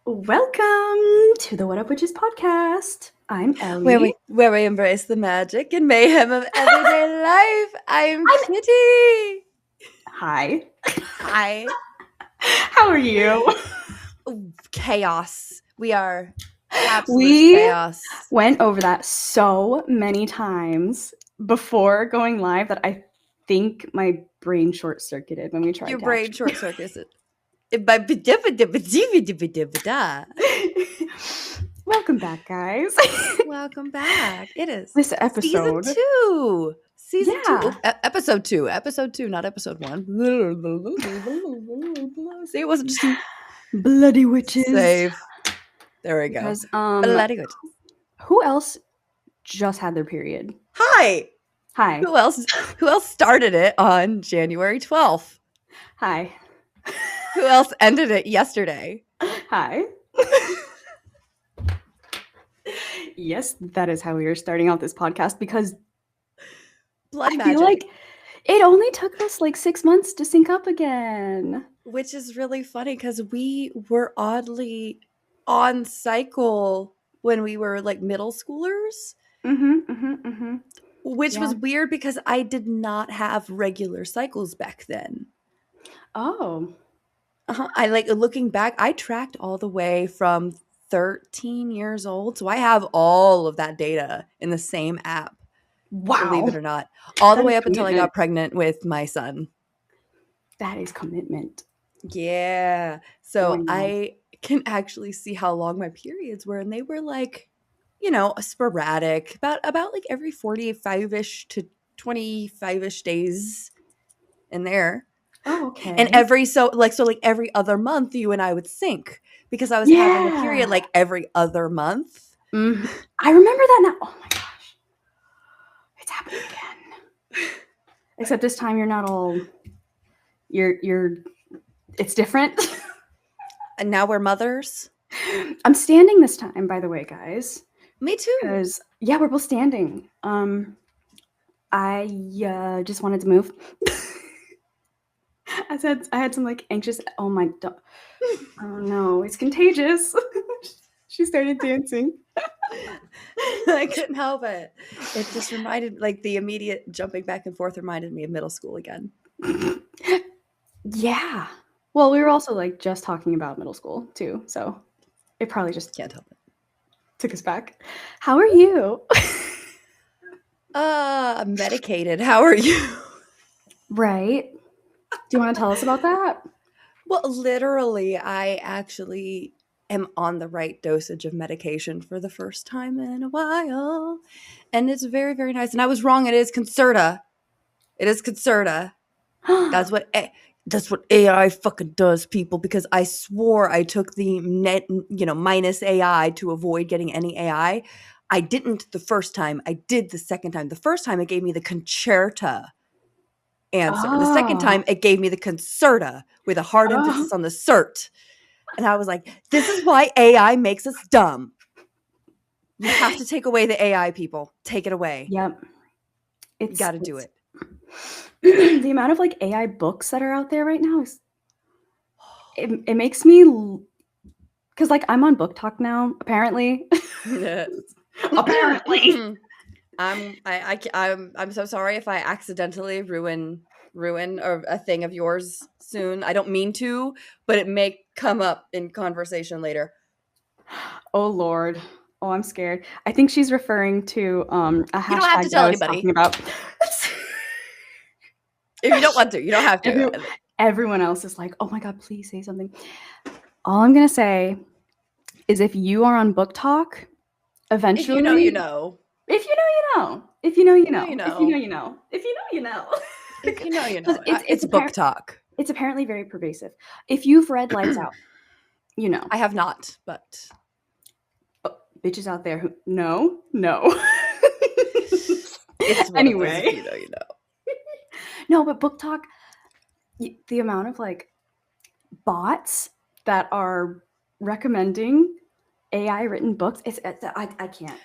Welcome to the What Up Witches podcast. I'm Ellie. Where we embrace the magic and mayhem of everyday life. I'm Kitty. Hi. Hi. How are you? Chaos. We are absolute We chaos. went over that so many times before going live that I think my brain short-circuited when we tried Your to brain short-circuited. Welcome back, guys. Welcome back. It is This episode. Season 2. Season Yeah. 2. Episode 2. Episode 2, not episode 1. See, it wasn't just Bloody Witches. Save. There we go. Because, Bloody Witches. who else just had their period? Hi. Hi. Who else started it on January 12th? Hi. Who else ended it yesterday? Hi. Yes, that is how we are starting out this podcast because Blood I magic. feel like it only took us like 6 months to sync up again. Which is really funny because we were oddly on cycle when we were like middle schoolers. Which was weird because I did not have regular cycles back then. Oh. I like looking back, I tracked all the way from 13 years old. So I have all of that data in the same app. Wow. Believe it or not. All the way up until I got pregnant with my son. That is commitment. Yeah. So I can actually see how long my periods were. And they were like, you know, sporadic, about like every 45-ish to 25-ish days in there. Oh, okay. And every other month you and I would sync because I was having a period like every other month. Mm-hmm. I remember that now. Oh my gosh. It's happening again. Except this time you're not all it's different. And now we're mothers. I'm standing this time, by the way, guys. Me too. Because we're both standing. I just wanted to move. I had some like anxious. Oh my! Oh no! It's contagious. She started dancing. I couldn't help it. It just reminded, like, the immediate jumping back and forth reminded me of middle school again. Yeah. Well, we were also like just talking about middle school too, so it probably just can't help it. Took us back. How are you? I'm medicated. How are you? Right. Do you want to tell us about that? Well, literally, I actually am on the right dosage of medication for the first time in a while. And it's very, very nice. And I was wrong. It is Concerta. It is Concerta. That's what AI fucking does, people, because I swore I took the minus AI to avoid getting any AI. I didn't the first time. I did the second time. The first time it gave me the Concerta answer. The second time it gave me the Concerta with a hard emphasis on the cert. And I was like, this is why AI makes us dumb. You have to take away the AI, people. Take it away. Yep. You got to do it. The amount of like AI books that are out there right now is it makes me because like I'm on Book Talk now, apparently. Apparently. I'm so sorry if I accidentally ruin a thing of yours soon. I don't mean to, but it may come up in conversation later. Oh Lord. Oh, I'm scared. I think she's referring to a hashtag you don't have to tell anybody. Talking about. If you don't want to, you don't have to. Everyone else is like, oh my God, please say something. All I'm going to say is if you are on Book Talk, eventually. If you know, you know. If you know, you know. If you know, you know. If you know, you know. If you know, you know. If you know, you know. It's Book Talk. It's apparently very pervasive. If you've read Lights Out, you know. I have not, but. Bitches out there who no. It's anyway. If you know, you know. No, but Book Talk, the amount of like bots that are recommending AI written books, I can't.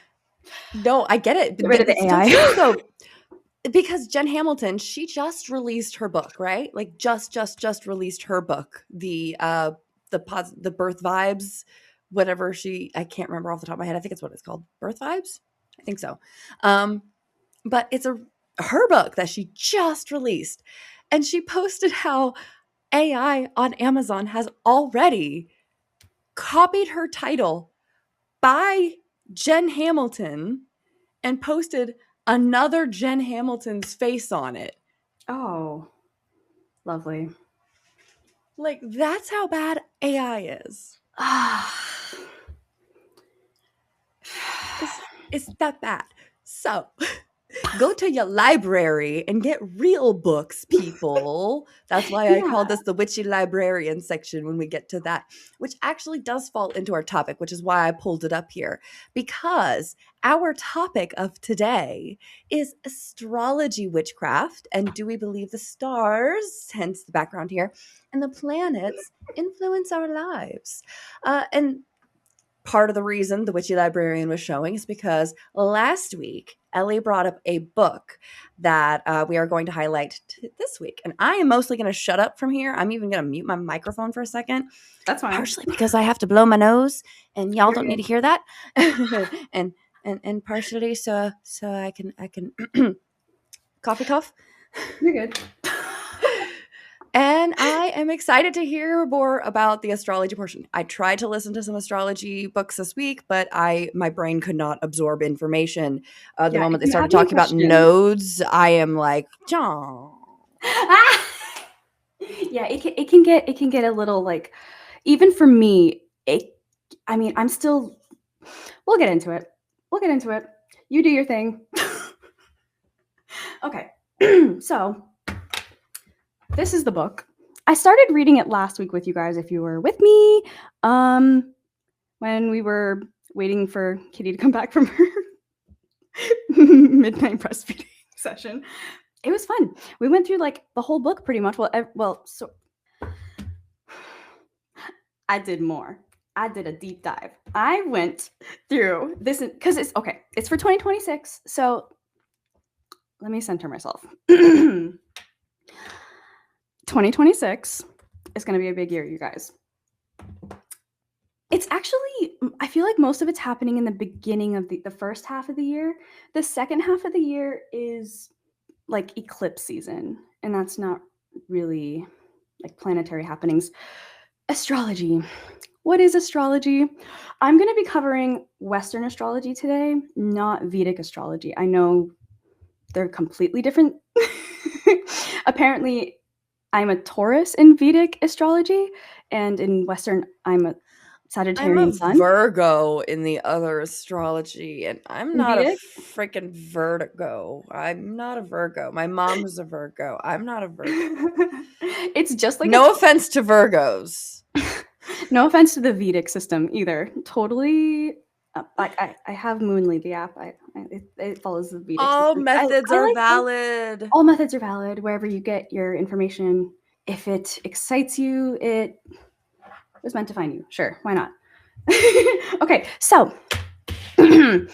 No, I get it. Get rid of the AI. So, because Jen Hamilton, she just released her book, right? Like just released her book, the birth vibes whatever I can't remember off the top of my head. I think it's what it's called. Birth Vibes? I think so. But it's her book that she just released. And she posted how AI on Amazon has already copied her title by Jen Hamilton and posted another Jen Hamilton's face on it. Oh, lovely. Like, that's how bad AI is. It's that bad. So go to your library and get real books, people. That's why I call this the witchy librarian section when we get to that, which actually does fall into our topic, which is why I pulled it up here. Because our topic of today is astrology witchcraft. And do we believe the stars, hence the background here, and the planets influence our lives? And part of the reason the witchy librarian was showing is because last week Ellie brought up a book that we are going to highlight this week, and I am mostly going to shut up from here. I'm even going to mute my microphone for a second. That's fine. Partially because I have to blow my nose, and y'all don't need to hear that, and partially so I can cough. You're good. And I am excited to hear more about the astrology portion. I tried to listen to some astrology books this week, but my brain could not absorb information. The moment they started talking about nodes, I am like, John. Yeah, it can get a little, like, even for me, I'm still, we'll get into it. You do your thing. Okay. So this is the book. I started reading it last week with you guys, if you were with me, when we were waiting for Kitty to come back from her midnight breastfeeding session. It was fun. We went through like the whole book pretty much. So I did more. I did a deep dive. I went through this because it's okay. It's for 2026. So let me center myself. 2026 is going to be a big year, you guys. It's actually, I feel like most of it's happening in the beginning of the first half of the year. The second half of the year is like eclipse season, and that's not really like planetary happenings. Astrology. What is astrology? I'm going to be covering Western astrology today, not Vedic astrology. I know they're completely different. Apparently, I'm a Taurus in Vedic astrology, and in Western, I'm a Sagittarian sun. I'm a Virgo in the other astrology, and I'm not a freaking Virgo. I'm not a Virgo. My mom is a Virgo. I'm not a Virgo. It's just like no offense to Virgos. No offense to the Vedic system either. Totally. I have Moonly, the app. It follows the Vedic All system. methods are valid. All methods are valid wherever you get your information. If it excites you, it was meant to find you. Sure, why not? Okay, so I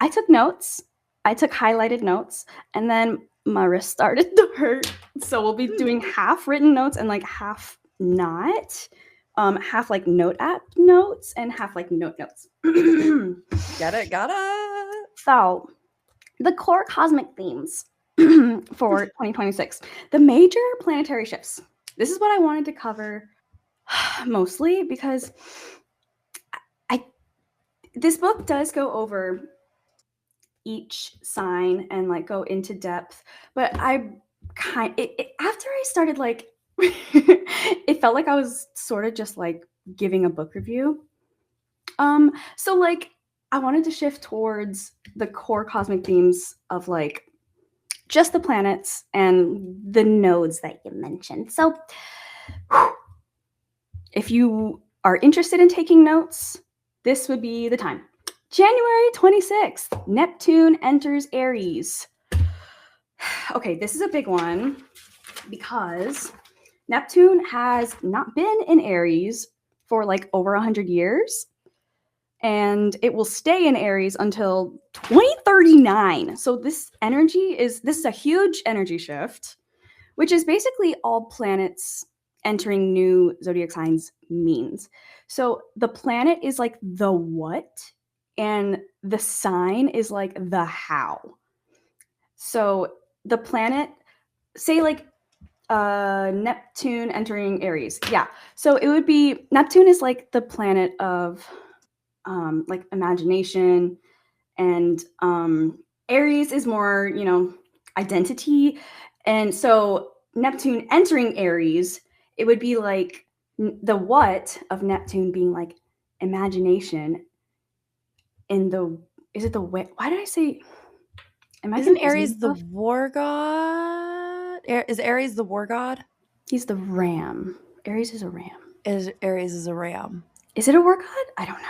took notes. I took highlighted notes, and then my wrist started to hurt. So we'll be doing half written notes and like half not. Half like note app notes and half like notes. Got it. So the core cosmic themes for 2026, the major planetary shifts. This is what I wanted to cover mostly because this book does go over each sign and like go into depth, but after I started like it felt like I was sort of just like giving a book review. So like I wanted to shift towards the core cosmic themes of like just the planets and the nodes that you mentioned. So if you are interested in taking notes, this would be the time. January 26th, Neptune enters Aries. Okay, this is a big one because Neptune has not been in Aries for like over 100 years, and it will stay in Aries until 2039. So this is a huge energy shift, which is basically all planets entering new zodiac signs means. So the planet is like the what, and the sign is like the how. So the planet, say like Neptune entering Aries. Yeah. So it would be Neptune is like the planet of like imagination, and Aries is more, identity. And so Neptune entering Aries, it would be like the what of Neptune being like imagination in the, is it the way? Why did I say, am I Isn't confusing Aries the myself? war god? Is Aries the war god? He's the ram. Aries is a ram. Is Aries is a ram? Is it a war god? I don't know.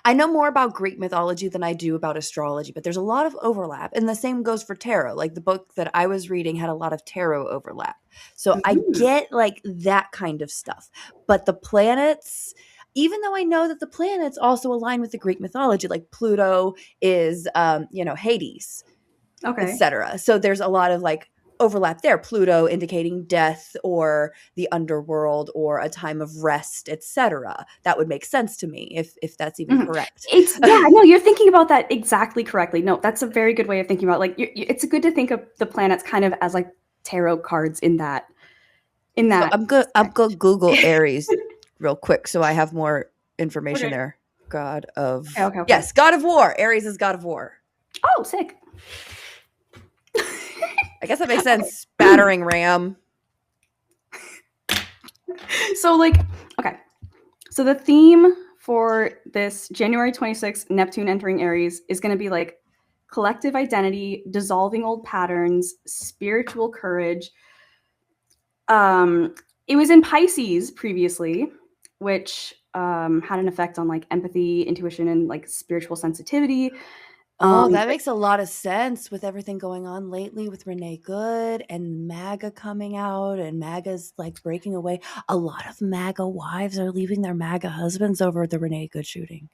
I know more about Greek mythology than I do about astrology, but there's a lot of overlap. And the same goes for tarot. Like the book that I was reading had a lot of tarot overlap. So I Mhm. get like that kind of stuff. But the planets, even though I know that the planets also align with the Greek mythology, like Pluto is Hades, Okay. etc. So there's a lot of like overlap there. Pluto indicating death or the underworld or a time of rest, etc. That would make sense to me if that's even Mhm. correct. It's, yeah, no, you're thinking about that exactly correctly. No, that's a very good way of thinking about, like, it's good to think of the planets kind of as like tarot cards in that, in So that I'm aspect. gonna Google Aries real quick so I have more information Okay. there. God of Okay. Yes, God of War. Aries is God of War. Oh, sick. I guess that makes sense. Okay. Battering ram. So, like, okay. So the theme for this January 26th Neptune entering Aries is going to be like collective identity, dissolving old patterns, spiritual courage. Um, it was in Pisces previously, which had an effect on like empathy, intuition, and like spiritual sensitivity. Oh, that But makes a lot of sense with everything going on lately with Renee Good and MAGA coming out and MAGA's like breaking away. A lot of MAGA wives are leaving their MAGA husbands over the Renee Good shooting.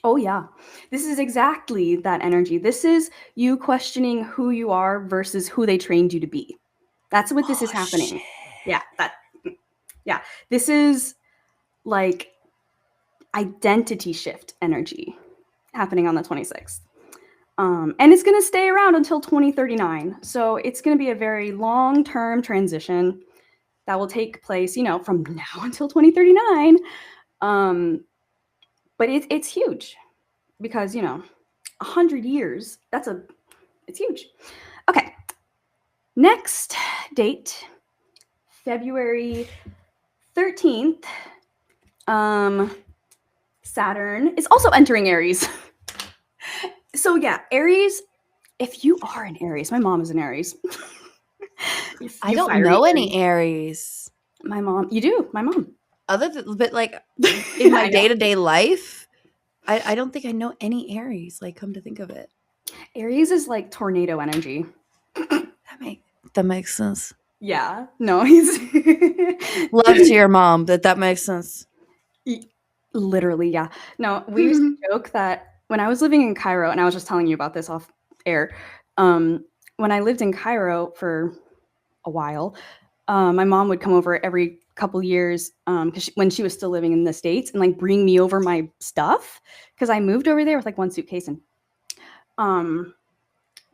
oh yeah, this is exactly that energy. This is you questioning who you are versus who they trained you to be. That's what this is Oh, shit. happening. Yeah, that, yeah. This is like identity shift energy happening on the 26th. And it's going to stay around until 2039. So it's going to be a very long term transition that will take place, from now until 2039. But it's huge because, 100 years, it's huge. Okay. Next date, February 13th. Saturn is also entering Aries. So yeah, Aries, if you are an Aries, my mom is an Aries. I You don't fiery know any Aries. Aries. My mom, you do, my mom. Other than, but like in my I know. day to day life, I don't think I know any Aries. Like, come to think of it, Aries is like tornado energy. that makes sense. Yeah, no, he's Love to your mom. That makes sense. literally, yeah. No, we used to joke that when I was living in Cairo, and I was just telling you about this off air. When I lived in Cairo for a while, my mom would come over every couple years because when she was still living in the States, and like bring me over my stuff because I moved over there with like one suitcase. And um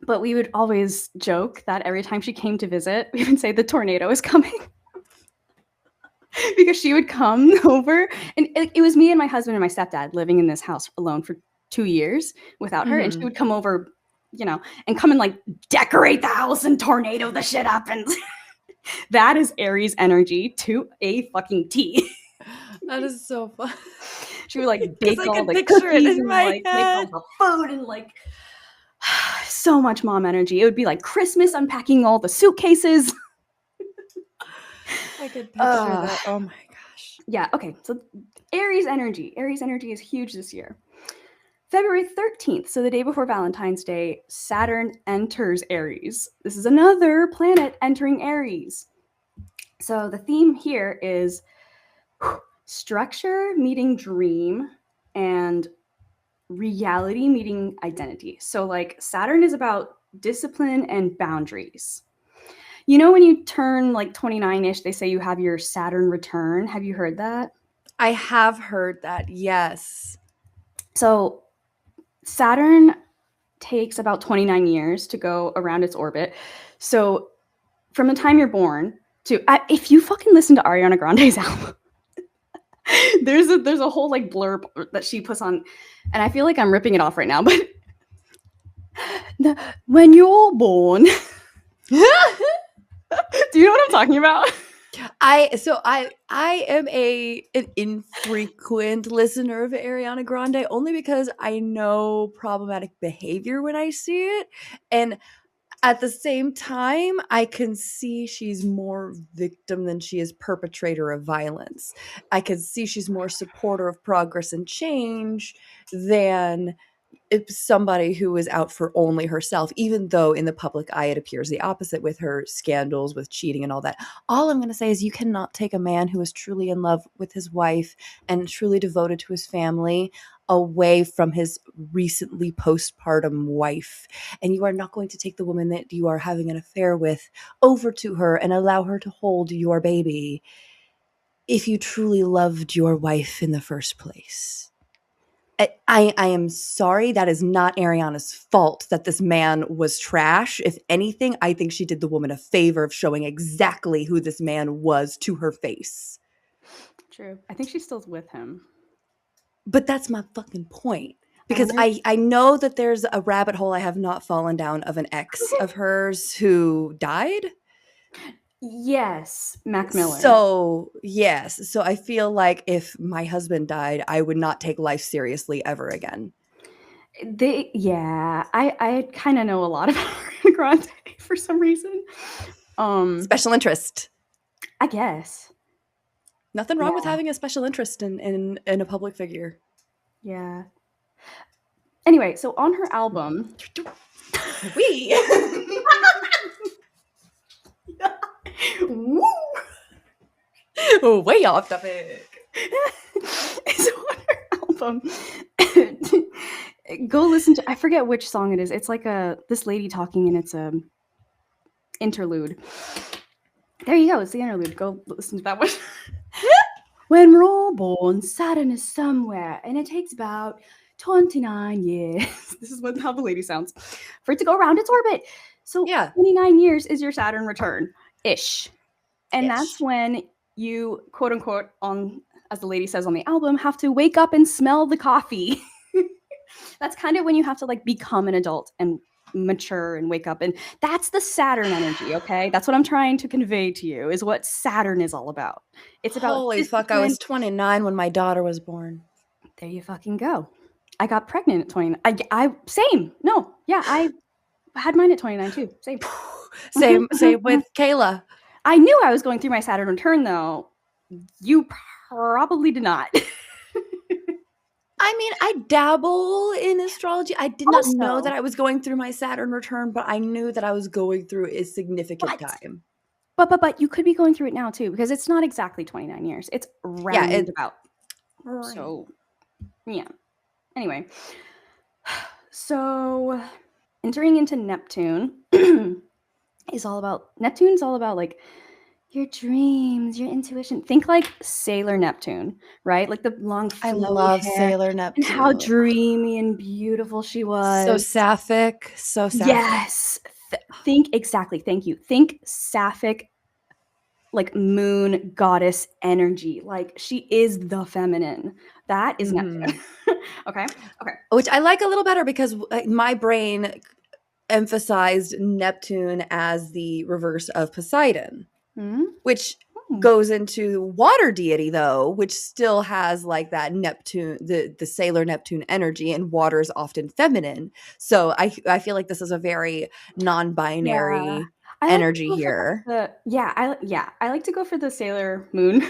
but we would always joke that every time she came to visit, we would say the tornado is coming. Because she would come over, and it was me and my husband and my stepdad living in this house alone for 2 years without her, and she Mhm. would come over, and come and like decorate the house and tornado the shit up. And that is Aries energy to a fucking T. That is so fun She would like because bake I all can the picture it cookies in and my like make all head. the food, and like so much mom energy. It would be like Christmas unpacking all the suitcases. I could picture uh that. Oh my gosh. yeah, okay. So Aries energy is huge this year. February 13th, so the day before Valentine's Day, Saturn enters Aries. This is another planet entering Aries. So the theme here is structure meeting dream, and reality meeting identity. So, like, Saturn is about discipline and boundaries. You know, when you turn like 29-ish, they say you have your Saturn return. Have you heard that? I have heard that, yes. So Saturn takes about 29 years to go around its orbit. So from the time you're born to if you fucking listen to Ariana Grande's album, there's a whole like blurb that she puts on, and I feel like I'm ripping it off right now, but when you're born, do you know what I'm talking about? I am an infrequent listener of Ariana Grande only because I know problematic behavior when I see it, and at the same time I can see she's more victim than she is perpetrator of violence. I can see she's more supporter of progress and change than somebody who is out for only herself, even though in the public eye it appears the opposite with her scandals with cheating and all that. All I'm going to say is you cannot take a man who is truly in love with his wife and truly devoted to his family away from his recently postpartum wife. And you are not going to take the woman that you are having an affair with over to her and allow her to hold your baby if you truly loved your wife in the first place. I am sorry. That is not Ariana's fault that this man was trash. If anything, I think she did the woman a favor of showing exactly who this man was to her face. True. I think she still's with him. But that's my fucking point. Because I know that there's a rabbit hole I have not fallen down of an ex of hers who died. Yes, Mac Miller. So, yes. So I feel like if my husband died, I would not take life seriously ever again. I kind of know a lot about Ariana Grande for some reason. Special interest. I guess. Nothing wrong with having a special interest in a public figure. Yeah. Anyway, so on her album, Woo! Way off topic. So on her album, go listen to, I forget which song it is. It's like this lady talking, and it's a interlude. There you go. It's the interlude. Go listen to that one. When we're all born, Saturn is somewhere, and it takes about 29 years. This is how the lady sounds for it to go around its orbit. So 29 years is your Saturn return-ish. And that's when you, quote unquote, as the lady says on the album, have to wake up and smell the coffee. That's kind of when you have to like become an adult and mature and wake up. And that's the Saturn energy, okay? That's what I'm trying to convey to you, is what Saturn is all about. It's about holy fuck, I was 29 when my daughter was born. There you fucking go. I got pregnant at 29. I same. No, yeah, I had mine at 29 too. Same. Same with Kayla. I knew I was going through my Saturn return though. You probably did not. I mean, I dabble in astrology. I did not know that I was going through my Saturn return, but I knew that I was going through a significant time. But you could be going through it now too, because it's not exactly 29 years. It's roundabout. Right. So, yeah. Anyway, so entering into Neptune Neptune's all about like your dreams, your intuition. Think like Sailor Neptune, right? Like the long I love hair, Sailor Neptune. and how dreamy and beautiful she was. So sapphic. Yes. Think exactly. Thank you. Think sapphic, like moon goddess energy. Like she is the feminine. That is Neptune. Okay. Which I like a little better because my brain emphasized Neptune as the reverse of Poseidon, which goes into water deity though, which still has like that Neptune, the Sailor Neptune energy, and water is often feminine. So I feel like this is a very non-binary energy here. I like to go for the Sailor Moon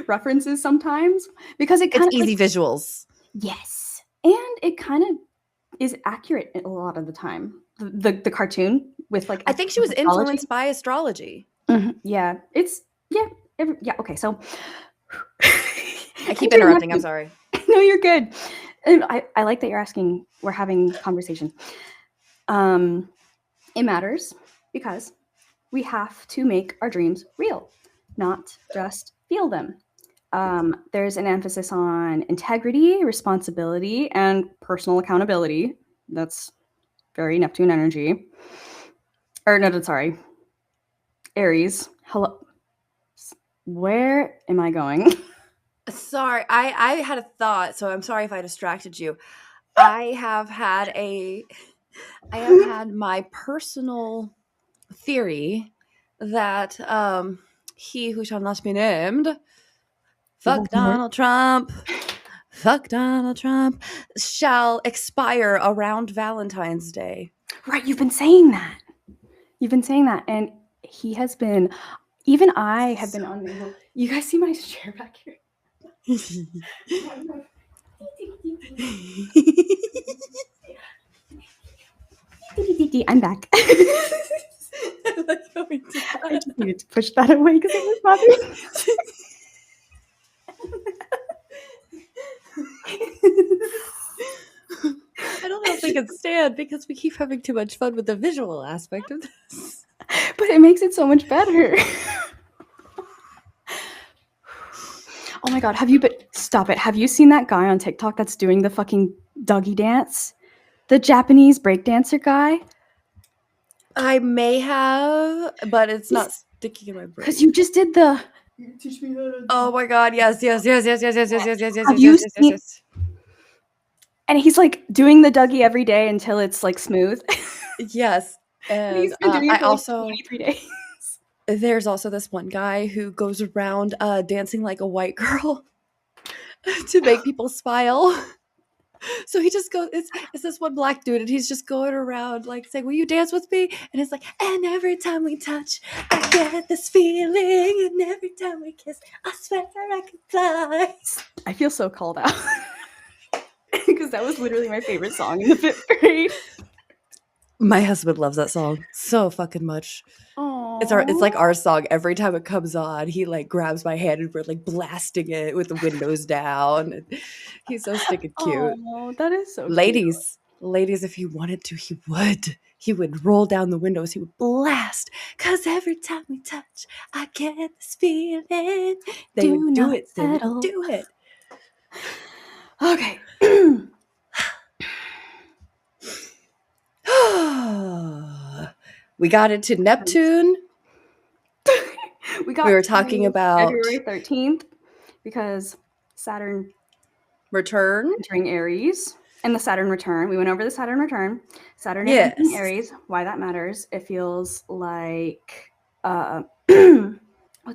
references sometimes because it's easy visuals. Yes, and it kind of is accurate a lot of the time. The cartoon with like I think she was influenced by astrology. Yeah, okay, so I keep interrupting. I'm sorry. No, you're good. And I like that we're having conversation. It matters because we have to make our dreams real, not just feel them. There's an emphasis on integrity, responsibility, and personal accountability. That's very Neptune energy. Or no, sorry, Aries. Hello. Where am I going? Sorry, I had a thought, so I'm sorry if I distracted you. I have had my personal theory that he who shall not be named, fuck Donald Trump, fuck Donald Trump, shall expire around Valentine's Day. Right, you've been saying that. You've been saying that, and he has been. Even I have been on. You guys see my chair back here? I'm back. I just needed to push that away because it was bothering I don't know if we can stand because we keep having too much fun with the visual aspect of this. But it makes it so much better. Oh my god, stop it. Have you seen that guy on TikTok that's doing the fucking Dougie dance? The Japanese breakdancer guy? I may have, but it's not sticking in my brain. Because you just did the teach me how to. Oh my god, yes. Have you seen? And he's like doing the Dougie every day until it's like smooth. Yes. And he's been doing it for also 23 days. There's also this one guy who goes around dancing like a white girl to make people smile. So he just goes, it's this one black dude, and he's just going around like saying, will you dance with me? And it's like, and every time we touch, I get this feeling, and every time we kiss, I swear I can fly. I feel so called out. Because that was literally my favorite song in the 5th grade. My husband loves that song so fucking much. Aww. It's like our song. Every time it comes on, he like grabs my hand and we're like blasting it with the windows down. And he's so stinking cute. Oh, that is so ladies, if he wanted to, he would roll down the windows. He would blast. Cause every time we touch, I get this feeling. They would do it. They would do it. Okay. We got into Neptune. We were talking about February 13th because Saturn return entering Aries and the Saturn return. We went over the Saturn return. Saturn entering Aries. Why that matters? It feels like what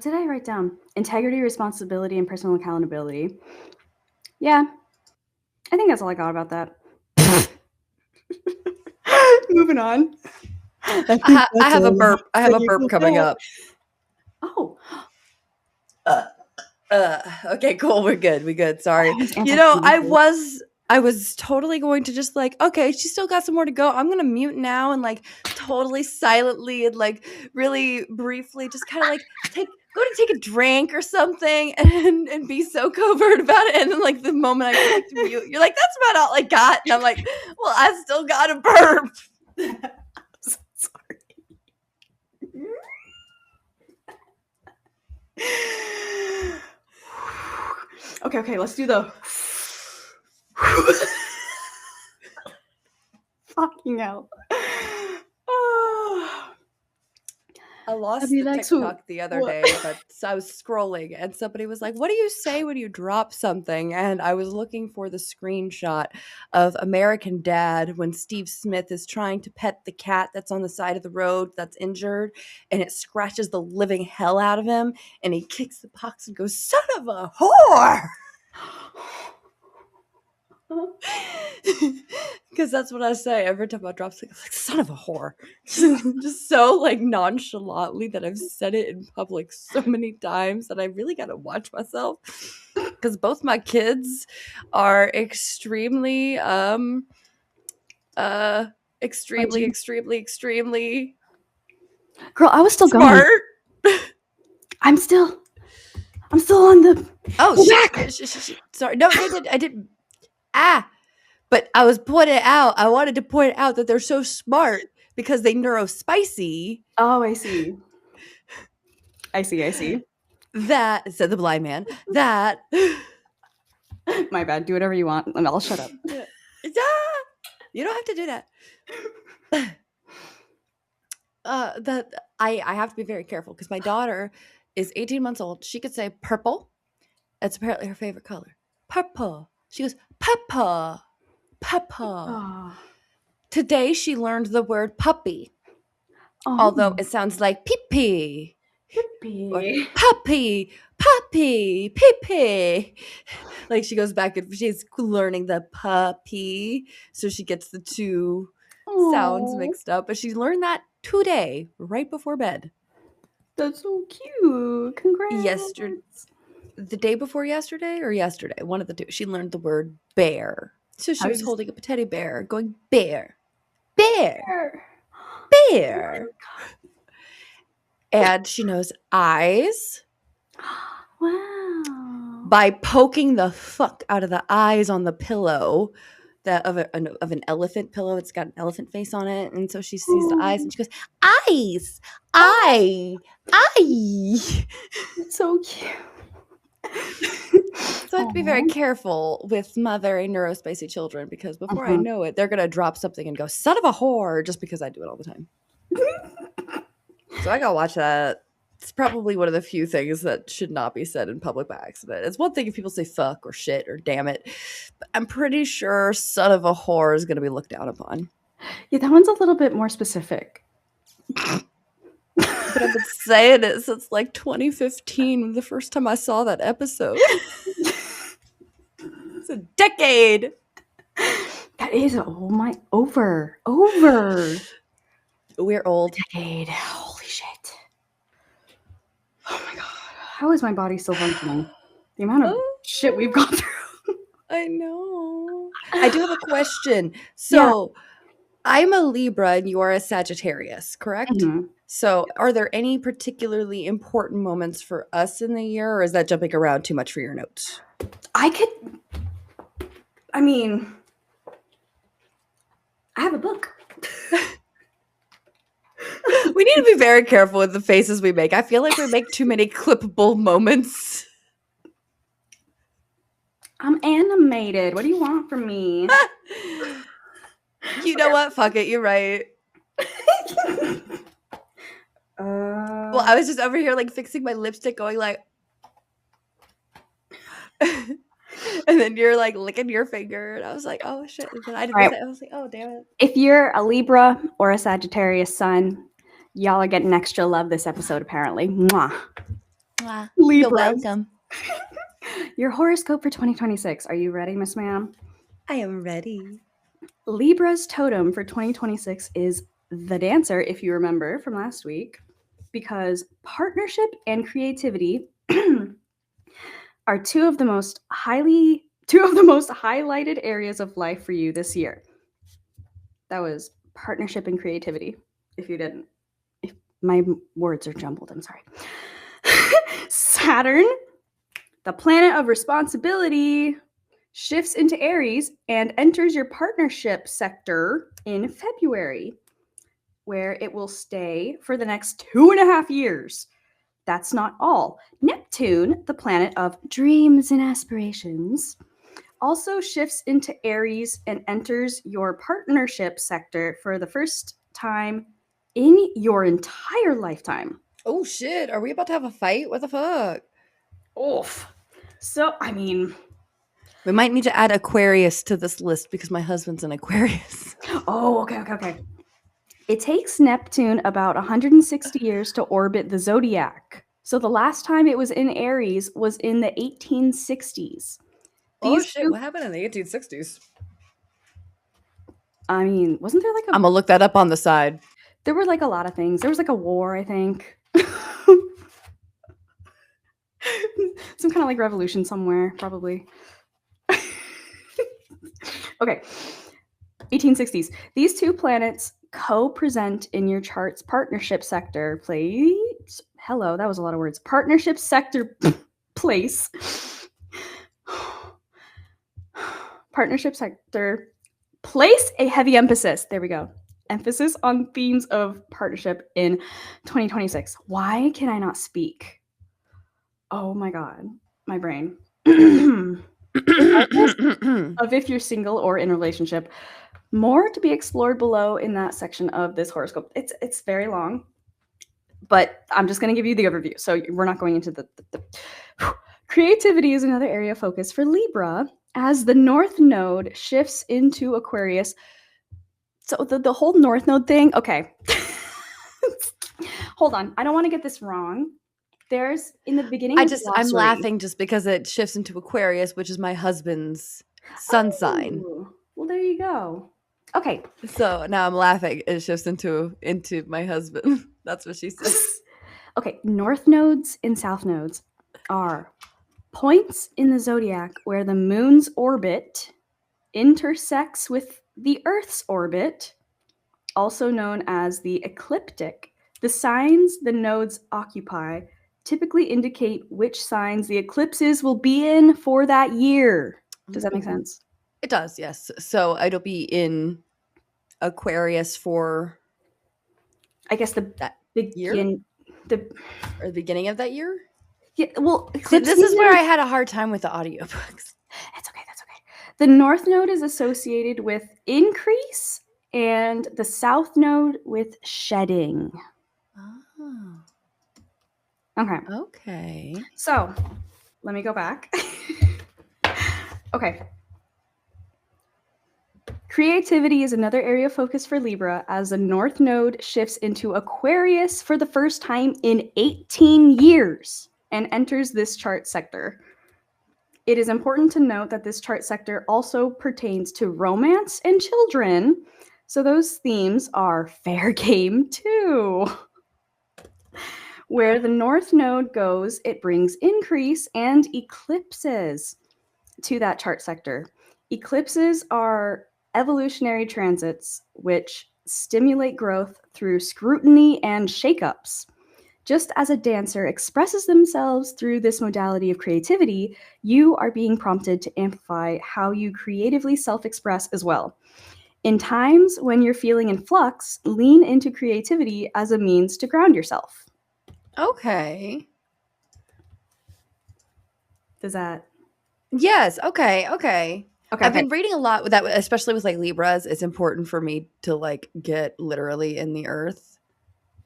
did I write down? Integrity, responsibility, and personal accountability. Yeah, I think that's all I got about that. Moving on. I have a burp. I have a burp coming up. Oh. Okay, cool. We're good. Sorry. You know, I was totally going to just like, okay, she's still got some more to go. I'm going to mute now and like totally silently and like really briefly just kind of like go to take a drink or something and be so covert about it. And then like the moment I clicked mute, you're like, that's about all I got. And I'm like, well, I still got a burp. I'm so sorry. Okay, let's do the fucking hell. I lost the TikTok the other day, but I was scrolling and somebody was like, what do you say when you drop something? And I was looking for the screenshot of American Dad when Steve Smith is trying to pet the cat that's on the side of the road that's injured, and it scratches the living hell out of him, and he kicks the box and goes, son of a whore! Because that's what I say every time I drop something. I'm like, son of a whore. Just so like nonchalantly that I've said it in public so many times that I really gotta watch myself. Because both my kids are extremely extremely Girl, I was still smart. Going. I'm still on the sorry. No, I didn't. But I wanted to point out that they're so smart because they neurospicy. Oh, I see. I see. That, said the blind man, that. My bad. Do whatever you want, and I'll shut up. You don't have to do that. That I have to be very careful because my daughter is 18 months old. She could say purple. It's apparently her favorite color. Purple. She goes, purple. Purple. Oh. Today she learned the word puppy. Although it sounds like pee-pee. Or puppy, puppy, pee-pee. Like she goes back and she's learning the puppy. So she gets the two sounds mixed up. But she learned that today, right before bed. That's so cute. Congrats. The day before yesterday or yesterday, one of the two, she learned the word bear. So she was holding up a teddy bear going bear, bear, bear. And she knows eyes. Wow. By poking the fuck out of the eyes on the pillow of an elephant pillow. It's got an elephant face on it. And so she sees the eyes and she goes, eyes, eye. It's so cute. So I have to be very careful with mothering neurospicy children because before I know it, they're going to drop something and go, son of a whore, just because I do it all the time. So I got to watch that. It's probably one of the few things that should not be said in public by accident. It's one thing if people say fuck or shit or damn it, but I'm pretty sure son of a whore is going to be looked down upon. Yeah, that one's a little bit more specific. But I've been saying it since like 2015, the first time I saw that episode. It's a decade. That is over. We're old. Decade. Holy shit. Oh my god. How is my body still functioning? The amount of shit we've gone through. I know. I do have a question. So I'm a Libra and you are a Sagittarius, correct? Mm-hmm. So are there any particularly important moments for us in the year, or is that jumping around too much for your notes? I have a book. We need to be very careful with the faces we make. I feel like we make too many clippable moments. I'm animated. What do you want from me? You know what? Fuck it. You're right. Well, I was just over here like fixing my lipstick going like and then you're like licking your finger and I was like, oh shit. And then I did I was like, oh damn it. If you're a Libra or a Sagittarius sun, y'all are getting extra love this episode apparently. Mwah. You're welcome. Your horoscope for 2026. Are you ready, Miss Ma'am? I am ready. Libra's totem for 2026 is the dancer, if you remember from last week, because partnership and creativity are two of the most highlighted areas of life for you this year. That was partnership and creativity. If you didn't, my words are jumbled, I'm sorry. Saturn, the planet of responsibility, shifts into Aries and enters your partnership sector in February, where it will stay for the next 2.5 years. That's not all. Neptune, the planet of dreams and aspirations, also shifts into Aries and enters your partnership sector for the first time in your entire lifetime. Oh shit, are we about to have a fight? What the fuck? Oof. So, we might need to add Aquarius to this list because my husband's an Aquarius. Oh, okay. It takes Neptune about 160 years to orbit the zodiac. So the last time it was in Aries was in the 1860s. What happened in the 1860s? Wasn't there like I'm gonna look that up on the side. There were like a lot of things. There was like a war, I think. Some kind of like revolution somewhere, probably. Okay. 1860s. These two planets co-present in your chart's partnership sector place. Hello, that was a lot of words. Partnership sector place. Partnership sector place a heavy emphasis. There we go. emphasis on themes of partnership in 2026. Why can I not speak? Oh my god, my brain. Regardless of if you're single or in a relationship, more to be explored below in that section of this horoscope. It's very long, but I'm just going to give you the overview. So we're not going into the creativity is another area of focus for Libra as the North Node shifts into Aquarius. So the whole North Node thing, okay. Hold on. I don't want to get this wrong. There's in the beginning of the I'm glossary. laughing just because it shifts into Aquarius, which is my husband's sun sign. Ooh, well, there you go. Okay. So now I'm laughing. It shifts into my husband. That's what she said. Okay, North nodes and South nodes are points in the zodiac where the moon's orbit intersects with the Earth's orbit, also known as the ecliptic. The signs the nodes occupy typically indicate which signs the eclipses will be in for that year. Does that make sense? It does, yes. So it'll be in Aquarius for, I guess the that begin the or the beginning of that year. yeah, well, See, this is where I had a hard time with the audiobooks. It's okay. That's okay. The North Node is associated with increase, and the South Node with shedding. Oh, Okay. okay. So, let me go back. Okay. Creativity is another area of focus for Libra as the North Node shifts into Aquarius for the first time in 18 years and enters this chart sector. It is important to note that this chart sector also pertains to romance and children, so those themes are fair game too. Where the North Node goes, it brings increase and eclipses to that chart sector. Eclipses are evolutionary transits which stimulate growth through scrutiny and shakeups. Just as a dancer expresses themselves through this modality of creativity, you are being prompted to amplify how you creatively self-express as well. In times when you're feeling in flux, lean into creativity as a means to ground yourself. Okay. Does that? Yes. Okay. Okay. Okay. I've been reading a lot with that, especially with like Libras. It's important for me to like get literally in the earth,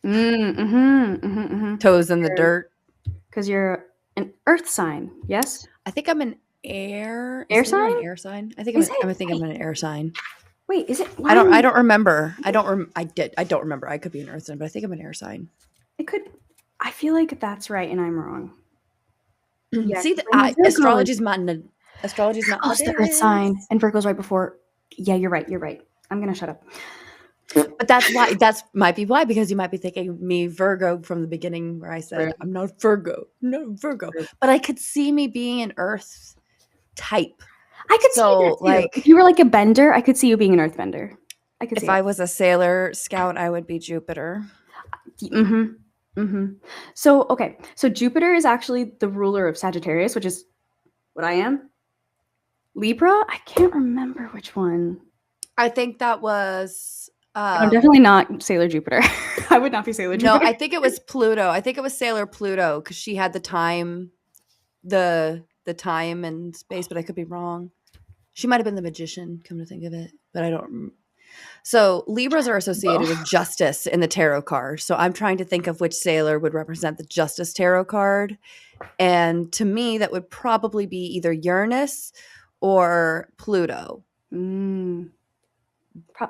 toes in the dirt. Because you're an Earth sign, yes? I think I'm an air. Air Is Libra an sign? air sign? I think Is I'm it? an air sign. Wait, is it? I don't remember. I don't remember. I could be an earth sign, but I think I'm an air sign. It could. I feel like that's right, and I'm wrong. Yeah, See, astrology's not my the Earth sign, and Virgo's right before. Yeah, you're right. You're right. I'm gonna shut up. But that's why. That's might be why, because you might be thinking me Virgo from the beginning, where I said Right. I'm not Virgo, no Virgo. Right. But I could see me being an Earth type. I could see that too. like, If you were like a bender, I could see you being an Earthbender. I could see if I was a sailor scout, I would be Jupiter. So okay, so Jupiter is actually the ruler of Sagittarius, which is what I am. Libra, I can't remember which one. I think that was. I'm definitely not Sailor Jupiter. I would not be Sailor Jupiter. No, I think it was Pluto. I think it was Sailor Pluto because she had the time, the time and space, but I could be wrong. She might have been the magician, come to think of it, but I don't. So Libras are associated with justice in the tarot card. So I'm trying to think of which sailor would represent the justice tarot card. And to me, that would probably be either Uranus or Pluto.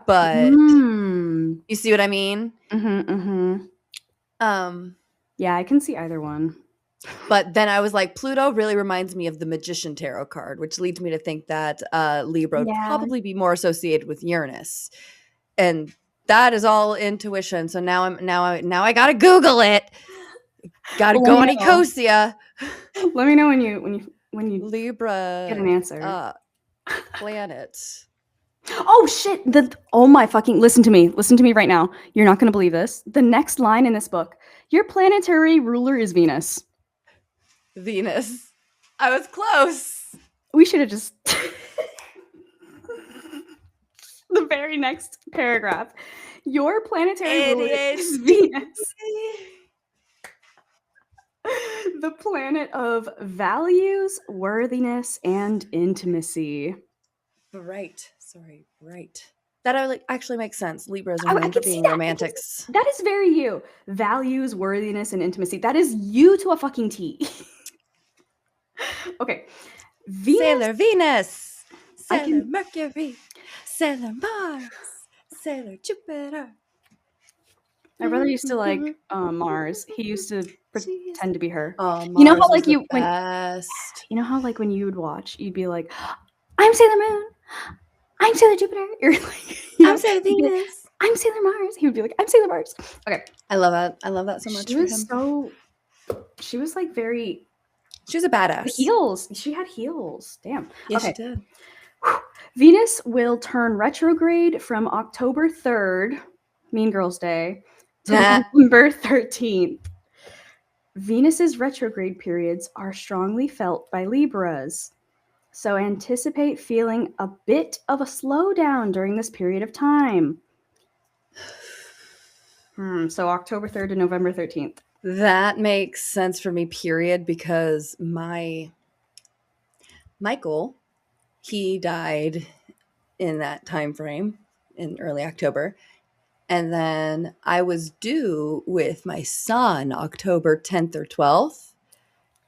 But you see what I mean? Yeah, I can see either one. But then I was like, Pluto really reminds me of the Magician Tarot card, which leads me to think that Libra would probably be more associated with Uranus, and that is all intuition. So now I gotta Google it. Gotta go on Ecosia. Let me know when you Libra get an answer. Planet. Oh shit! Oh my fucking! Listen to me right now. You're not gonna believe this. The next line in this book: your planetary ruler is Venus. Venus. I was close. We should have just. The very next paragraph. Your planetary ruler is ADHD. Venus, the planet of values, worthiness, and intimacy. Right. Sorry. Right. That actually makes sense. Libras are I known for can see being that. romantics. That is very you. Values, worthiness, and intimacy. That is you to a fucking T. Okay. Venus. Sailor Venus, I Sailor can. Mercury, Sailor Mars, Sailor Jupiter. My brother used to like Mars. He used to She's pretend to be her. Oh, You know how Mars was like the you when best. you know how like when you would watch, you'd be like, "I'm Sailor Moon. I'm Sailor Jupiter." You're like, I'm Sailor you'd be like, Venus. "I'm Sailor Mars." He would be like, "I'm Sailor Mars." Okay. I love that. I love that so much She for was him. so. She was like very She was a badass. heels. She had heels. Damn. Yes, she Okay. did. Venus will turn retrograde from October 3rd, Mean Girls Day, to November 13th. Venus's retrograde periods are strongly felt by Libras, so anticipate feeling a bit of a slowdown during this period of time. So October 3rd to November 13th. That makes sense for me, period, because my Michael, he died in that time frame in early October. And then I was due with my son October 10th or 12th,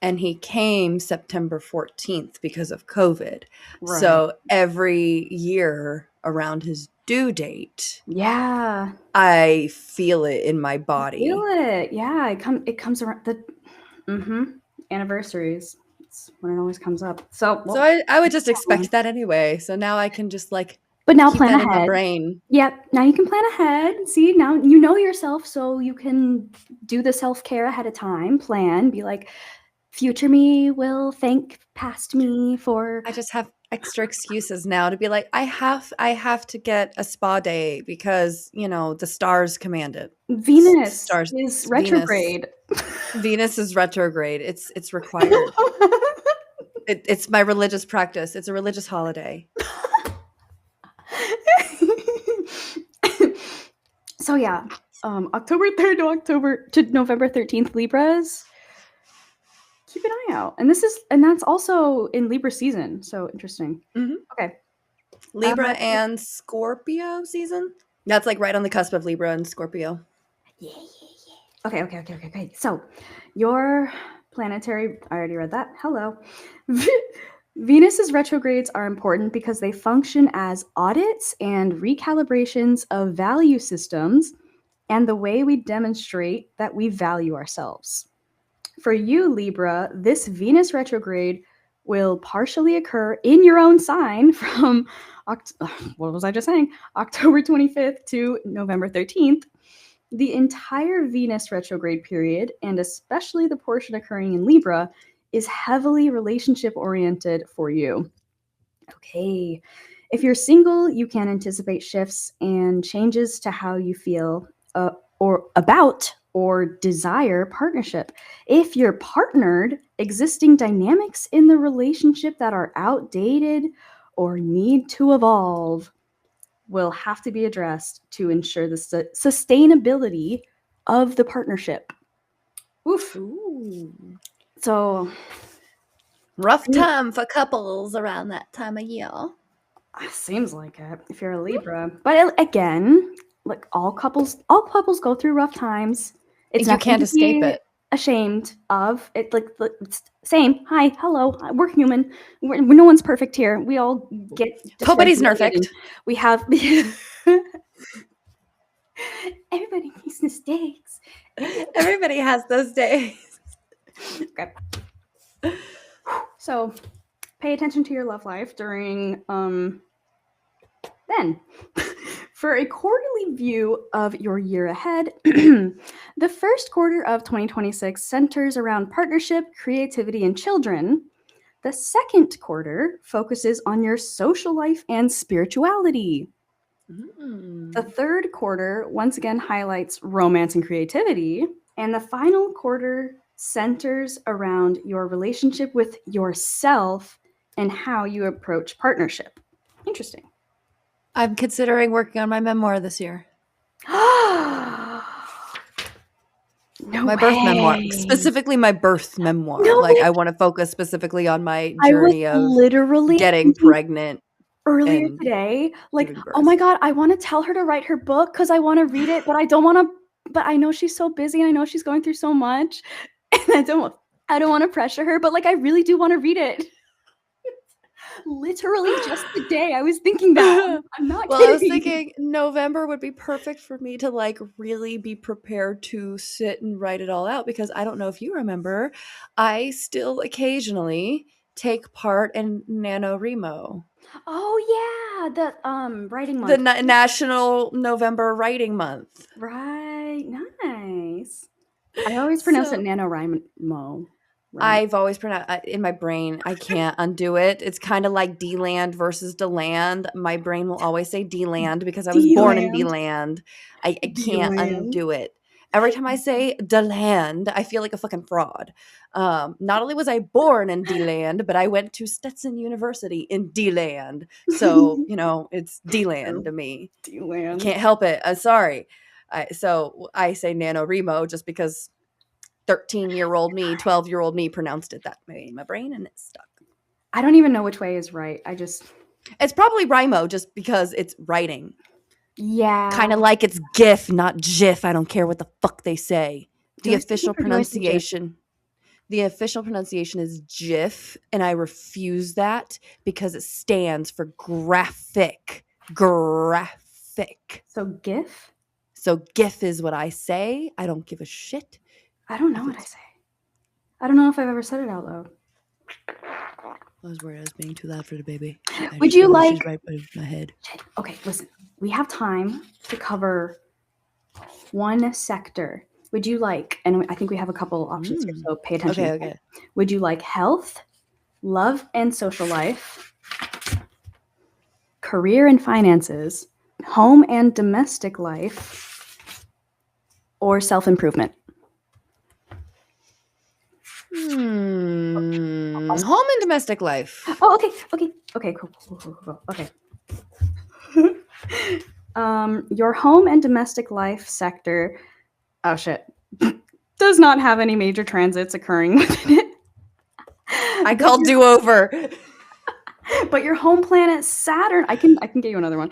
and he came September 14th because of COVID. Right. So every year around his due date, Yeah. I feel it in my I body. feel it. Yeah, it comes around the anniversaries. It's when it always comes up. So I would just expect that anyway. So now I can just like but now keep plan that in my ahead. brain. Yep. Now you can plan ahead. See, now you know yourself, so you can do the self-care ahead of time. Plan. Be like, future me will thank past me for. I just have extra excuses now to be like, I have to get a spa day because, you know, the stars command it. Venus Stars is Venus. retrograde. Venus is retrograde. It's required. It's my religious practice. It's a religious holiday. So yeah, October 3rd to November 13th, Libras. Keep an eye out, and that's also in Libra season. So interesting. Mm-hmm. Okay, Libra and Scorpio season. That's like right on the cusp of Libra and Scorpio. Yeah. Okay. So your planetary. I already read that. Hello. Venus's retrogrades are important because they function as audits and recalibrations of value systems and the way we demonstrate that we value ourselves. For you, Libra, this Venus retrograde will partially occur in your own sign from what was I just saying? October 25th to November 13th. The entire Venus retrograde period, and especially the portion occurring in Libra, is heavily relationship oriented for you. Okay. If you're single, you can anticipate shifts and changes to how you feel or about or desire partnership. If you're partnered, existing dynamics in the relationship that are outdated or need to evolve will have to be addressed to ensure the sustainability of the partnership. Oof. Ooh. So Rough time for couples around that time of year. seems like it if you're a Libra. But again, like all couples go through rough times. It's You nothing can't to escape be it. ashamed of. It like it's same. Hi, hello. We're human. No one's perfect here. We all get Nobody's dysregulated and perfect. we have everybody makes mistakes. Everybody has those days. Okay. So pay attention to your love life during then. For a quarterly view of your year ahead, the first quarter of 2026 centers around partnership, creativity, and children. The second quarter focuses on your social life and spirituality. The third quarter once again highlights romance and creativity. And the final quarter centers around your relationship with yourself and how you approach partnership. Interesting. I'm considering working on my memoir this year. No My birth memoir, way. specifically my birth memoir. No Like, way. I want to focus specifically on my I was journey of literally getting thinking pregnant earlier and today, like, giving "Oh my birth. god, I wanna tell her to write her book because I wanna read it, but I don't wanna but I know she's so busy and I know she's going through so much, and I don't wanna pressure her, but, like, I really do wanna read it." Literally just today, I was thinking that. I'm not Well, I was kidding. thinking November would be perfect for me to like really be prepared to sit and write it all out because I don't know if you remember, I still occasionally take part in NaNoWriMo, Oh, yeah, the, writing the month. National November Writing Month. Right, nice. I always pronounce it So NaNoWriMo. I've always pronounced in my brain, I can't undo it. It's kind of like D-land versus DeLand. My brain will always say D-land because I was born in D-land. D-land. I can't D-land. undo it. Every time I say DeLand, I feel like a fucking fraud. Not only was I born in D-land, but I went to Stetson University in D-land. So, it's D-land to True. me. I D-land. can't help it. I'm sorry. So I say NaNoWriMo just because 13-year-old me, 12-year-old me pronounced it that way in my brain and it stuck. I don't even know which way is right. It's probably Rimo just because it's writing. Yeah. Kind of like it's GIF, not GIF. I don't care what the fuck they say. Do I say GIF or do I say GIF? The official pronunciation is GIF, and I refuse that because it stands for graphic. Graphic. So GIF? So GIF is what I say. I don't give a shit. I don't know what I say. I don't know if I've ever said it out loud. I was worried I was being too loud for the baby. Would you like? She's right by my head. Okay, listen. We have time to cover one sector. Would you like? And I think we have a couple options here, so pay attention. Okay. Would you like health, love and social life, career and finances, home and domestic life, or self-improvement? Home and domestic life. Oh, okay, cool. Okay. Your home and domestic life sector, oh shit, does not have any major transits occurring within it. I called do-over. But your home planet Saturn, I can get you another one,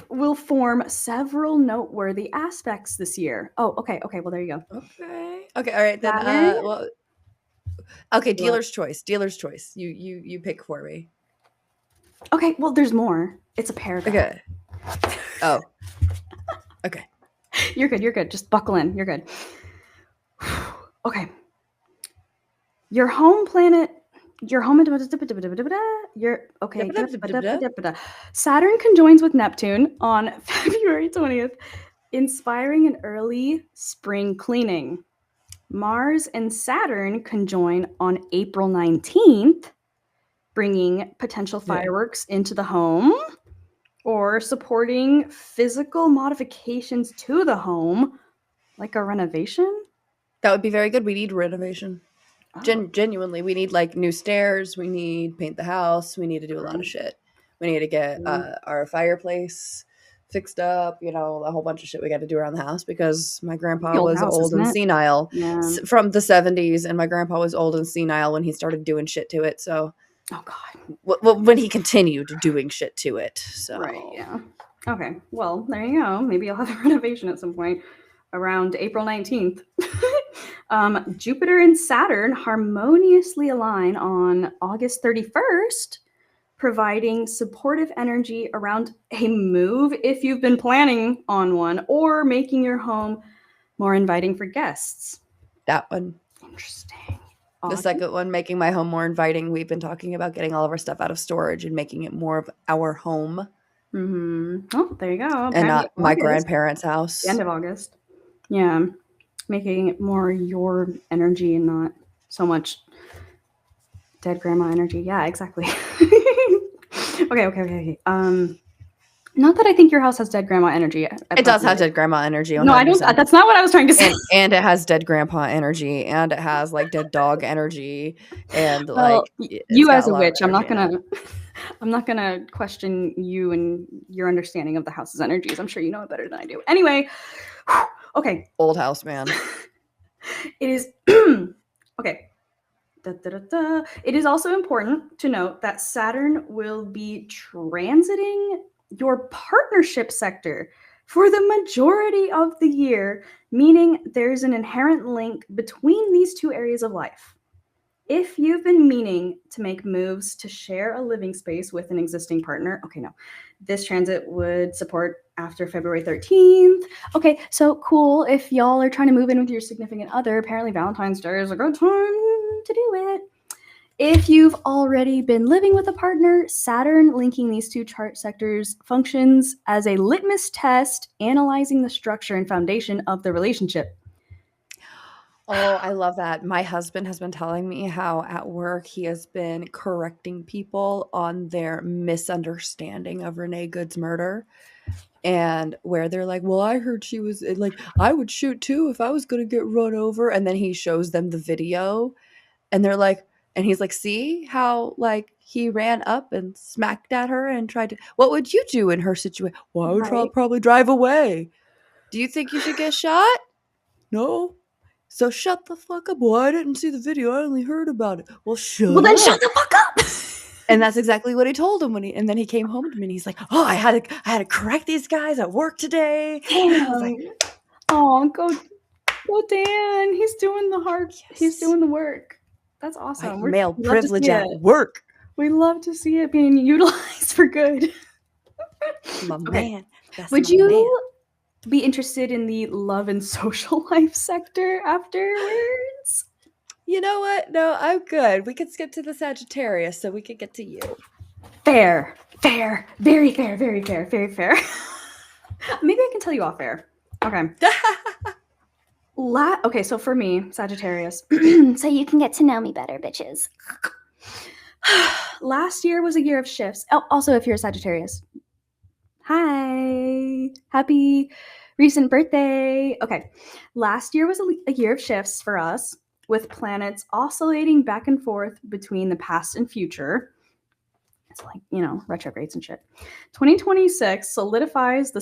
will form several noteworthy aspects this year. Oh, okay, well there you go. Okay, all right then. Saturn. Okay, dealer's choice. You pick for me. Okay, well there's more. It's a paragraph. Okay. Oh. Okay. You're good. Just buckle in. You're good. Okay. Your home planet, your home and Saturn conjoins with Neptune on February 20th, inspiring an early spring cleaning. Mars and Saturn conjoin on April 19th, bringing potential fireworks into the home or supporting physical modifications to the home, like a renovation. That would be very good. We need renovation. Oh. Genuinely, we need like new stairs. We need paint the house. We need to do a lot of shit. We need to get our fireplace fixed up. A whole bunch of shit we got to do around the house because my grandpa was old and senile from the 70s, and my grandpa was old and senile when he started doing shit to it. So, oh god, when he continued doing shit to it. So right, yeah. Okay, well there you go. Maybe I'll have a renovation at some point around April 19th. Jupiter and Saturn harmoniously align on August 31st, providing supportive energy around a move if you've been planning on one, or making your home more inviting for guests. That one. Interesting. The second one, making my home more inviting. We've been talking about getting all of our stuff out of storage and making it more of our home. Oh, there you go. Okay. And not my grandparents' house. The end of August. Yeah. Making it more your energy and not so much dead grandma energy. Yeah, exactly. Okay. Not that I think your house has dead grandma energy. It does have dead grandma energy. 100%. No, I don't. That's not what I was trying to say. And it has dead grandpa energy, and it has like dead dog energy, and well, like you as a witch. I'm not gonna. I'm not gonna question you and your understanding of the house's energies. I'm sure you know it better than I do. Anyway, okay. Old house man. It is okay. Da, da, da, da. It is also important to note that Saturn will be transiting your partnership sector for the majority of the year, meaning there's an inherent link between these two areas of life. If you've been meaning to make moves to share a living space with an existing partner, okay, no, this transit would support after February 13th. Okay, so cool. If y'all are trying to move in with your significant other, apparently Valentine's Day is a good time to do it. If you've already been living with a partner, Saturn linking these two chart sectors functions as a litmus test analyzing the structure and foundation of the relationship. Oh, I love that. My husband has been telling me how at work he has been correcting people on their misunderstanding of Renee Good's murder. And where they're like, well, I heard she was like, I would shoot too if I was going to get run over. And then he shows them the video and they're like, and he's like, see how like he ran up and smacked at her and tried to, what would you do in her situation? Well, I would Right. probably drive away. Do you think you should get shot? No. So shut the fuck up. Well, I didn't see the video. I only heard about it. Well, Well, shut then up. shut the fuck up. And that's exactly what he told him and then he came home to me and he's like, "Oh, I had to correct these guys at work today." And I was like, Damn. Oh, go Dan. He's doing the hard. He's "Yes. doing the work. That's awesome. White We male love to privilege see at it. work." We love to see it being utilized for good. My Okay. man. That's Would my man. you be interested in the love and social life sector afterwards? You know what? No, I'm good. We could skip to the Sagittarius so we could get to you. Fair. Fair. Very fair. Very fair. Very fair. Maybe I can tell you off air. Okay. Okay, so for me, Sagittarius. So you can get to know me better, bitches. Last year was a year of shifts. Oh, also, if you're a Sagittarius, hi, happy recent birthday. Okay, last year was a year of shifts for us, with planets oscillating back and forth between the past and future. It's like, retrogrades and shit. 2026 solidifies the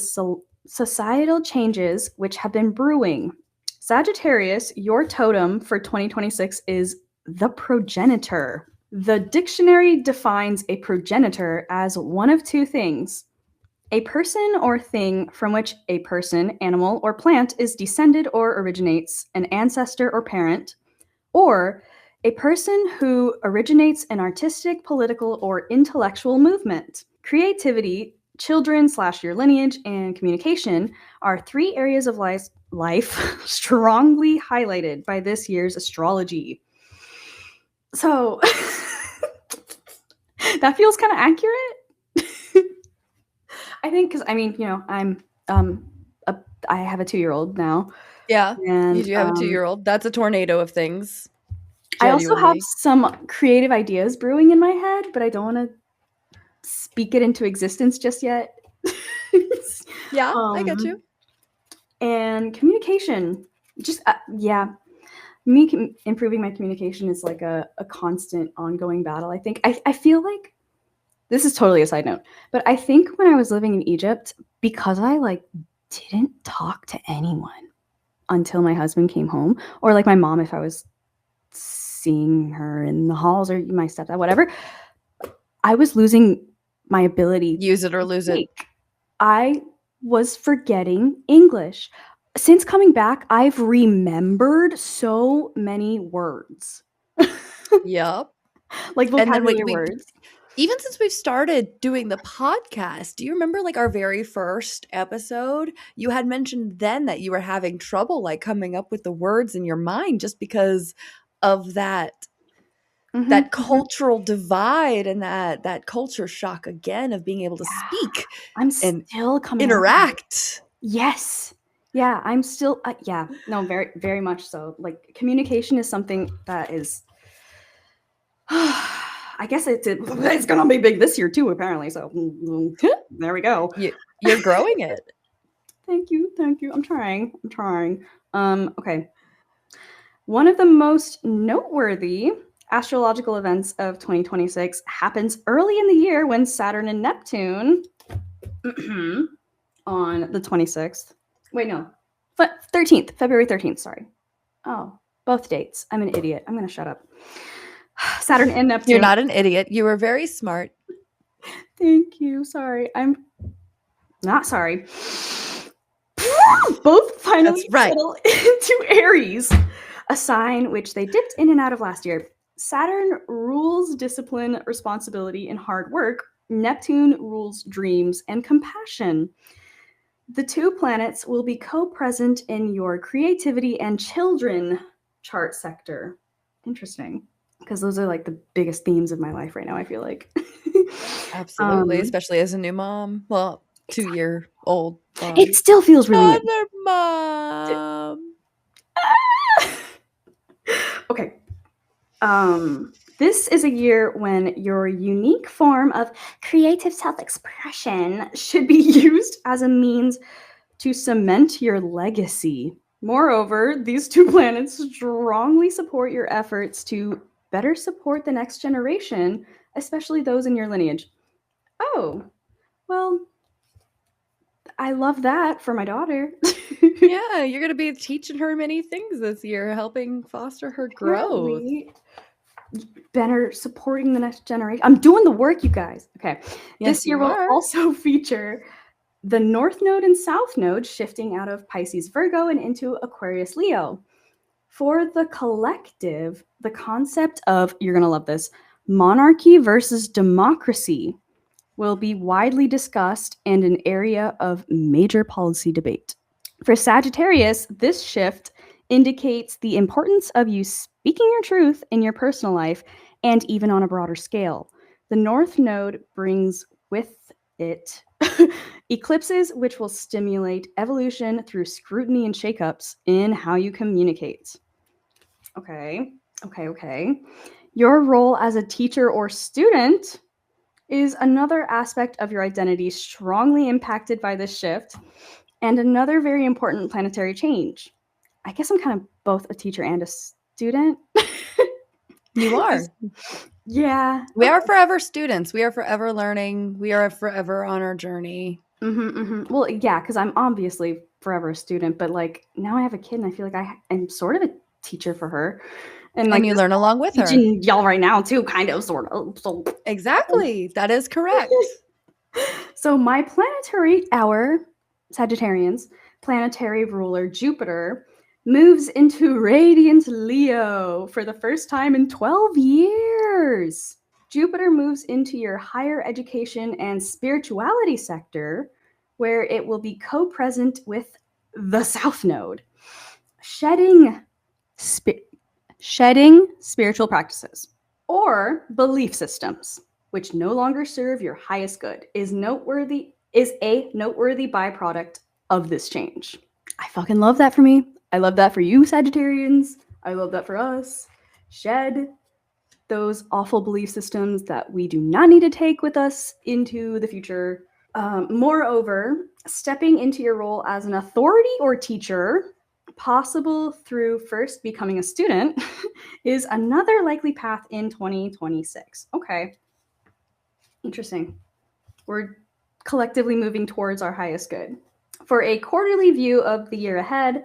societal changes which have been brewing. Sagittarius, your totem for 2026 is the progenitor. The dictionary defines a progenitor as one of two things: a person or thing from which a person, animal, or plant is descended or originates, an ancestor or parent, or a person who originates an artistic, political, or intellectual movement. Creativity, children/your lineage, and communication are three areas of life strongly highlighted by this year's astrology. So that feels kind of accurate. I think because I'm I have a 2-year-old now. Yeah. And You do have a 2-year-old. That's a tornado of things. I also have Genuinely. some creative ideas brewing in my head, but I don't want to speak it into existence just yet. Yeah, I get you. And communication, just improving my communication is like a constant ongoing battle. I think I feel like this is totally a side note, but I think when I was living in Egypt, because I like didn't talk to anyone until my husband came home, or like my mom if I was seeing her in the halls, or my stepdad, whatever, I was losing my ability. Use it or lose it. I was forgetting English. Since coming back, I've remembered so many words. Yep. Like And then vocabulary words. even since we've started doing the podcast, do you remember like our very first episode? You had mentioned then that you were having trouble like coming up with the words in your mind just because of that that cultural divide and that culture shock again of being able to speak I'm and still coming interact. Yes. Yeah, I'm still no, very very much so. Like communication is something that is I guess it's going to be big this year too apparently. So there we go. You're growing it. Thank you. I'm trying. Okay. One of the most noteworthy astrological events of 2026 happens early in the year when Saturn and Neptune on the 26th. Wait, no. 13th, February 13th, sorry. Oh, both dates. I'm an idiot. I'm going to shut up. Saturn and Neptune. You're not an idiot. You were very smart. Thank you. Sorry. I'm not sorry. Both finally settle into Aries, a sign which they dipped in and out of last year. Saturn rules discipline, responsibility, and hard work. Neptune rules dreams and compassion. The two planets will be co-present in your creativity and children chart sector. Interesting, because those are like the biggest themes of my life right now, I feel like. Absolutely, especially as a new mom. Well, 2-year-old mom. It still feels really Other mom. Okay. This is a year when your unique form of creative self-expression should be used as a means to cement your legacy. Moreover, these two planets strongly support your efforts to better support the next generation, especially those in your lineage. Oh, well, I love that for my daughter. Yeah, you're going to be teaching her many things this year, helping foster her growth. Better supporting the next generation. I'm doing the work, you guys. Okay. Yes, this year will also feature the North Node and South Node shifting out of Pisces Virgo and into Aquarius Leo. For the collective, the concept of, you're going to love this, monarchy versus democracy will be widely discussed and an area of major policy debate. For Sagittarius, this shift indicates the importance of you speaking your truth in your personal life and even on a broader scale. The North Node brings with it eclipses, which will stimulate evolution through scrutiny and shakeups in how you communicate. Okay. Your role as a teacher or student is another aspect of your identity strongly impacted by this shift, and another very important planetary change. I guess I'm kind of both a teacher and a student. You are. Yeah. We are forever students. We are forever learning. We are forever on our journey. Well, yeah, because I'm obviously forever a student, but like now I have a kid and I feel like I am sort of a teacher for her. And like you learn along with her. Y'all right now too, kind of, sort of. So exactly. That is correct. So my planetary, our Sagittarians, planetary ruler Jupiter moves into radiant Leo for the first time in 12 years. Jupiter moves into your higher education and spirituality sector, where it will be co-present with the South Node, shedding spiritual practices or belief systems which no longer serve your highest good is a noteworthy byproduct of this change. I fucking love that for me. I love that for you, Sagittarians. I love that for us. Shed those awful belief systems that we do not need to take with us into the future. Moreover, stepping into your role as an authority or teacher, possible through first becoming a student, is another likely path in 2026. Okay. Interesting. We're collectively moving towards our highest good. For a quarterly view of the year ahead,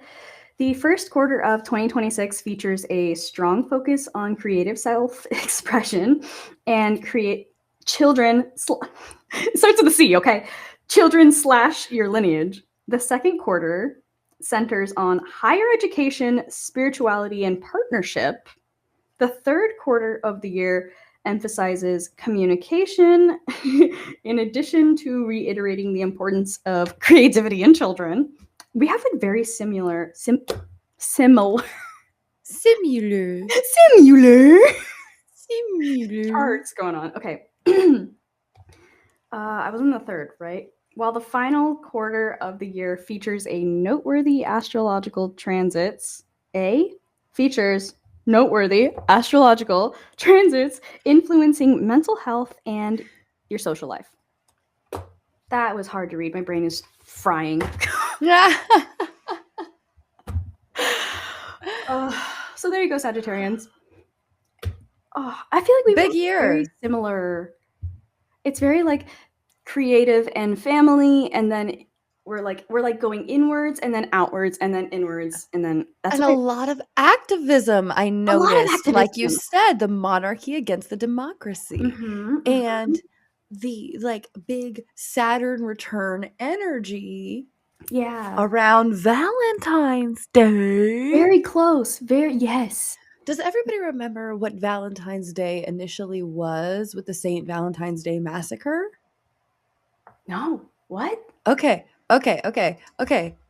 the first quarter of 2026 features a strong focus on creative self-expression and children. It starts with a C, okay? Children / your lineage. The second quarter centers on higher education, spirituality, and partnership. The third quarter of the year emphasizes communication in addition to reiterating the importance of creativity in children. We have like very similar charts going on. Okay. I was in the third, right? While the final quarter of the year features a noteworthy astrological transits, noteworthy astrological transits influencing mental health and your social life. That was hard to read. My brain is frying. So there you go, Sagittarians. Oh, I feel like we Big have very year. similar. It's very like creative and family, and then we're like going inwards and then outwards and then inwards and then that's And a what lot of activism I a lot of noticed. Like you activism. said, the monarchy against the democracy. Mhm, And mhm. the like big Saturn return energy Yeah. around Valentine's Day. Very close. Very yes. Does everybody remember what Valentine's Day initially was with the St. Valentine's Day Massacre? No. What? Okay.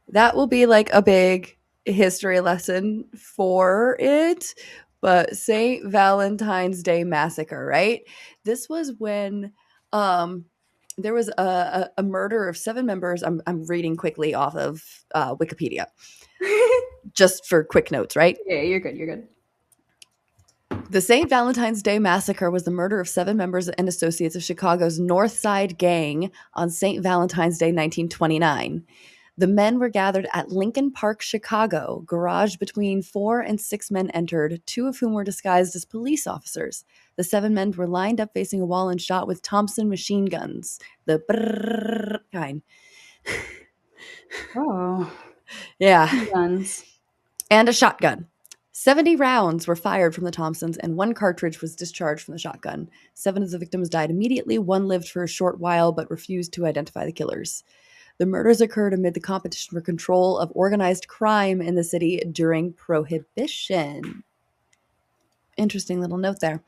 That will be like a big history lesson for it. But St. Valentine's Day Massacre, right? This was when um, there was a murder of 7 members. I'm reading quickly off of Wikipedia, just for quick notes, right? Yeah, you're good, you're good. The St. Valentine's Day Massacre was the murder of 7 members and associates of Chicago's North Side Gang on St. Valentine's Day, 1929. The men were gathered at Lincoln Park, Chicago. Garage between 4 and 6 men entered, 2 of whom were disguised as police officers. The 7 men were lined up facing a wall and shot with Thompson machine guns, the brrrr kind. Oh. Yeah, Guns. and a shotgun. 70 rounds were fired from the Thompsons, and 1 cartridge was discharged from the shotgun. 7 of the victims died immediately. 1 lived for a short while but refused to identify the killers. The murders occurred amid the competition for control of organized crime in the city during Prohibition. Interesting little note there.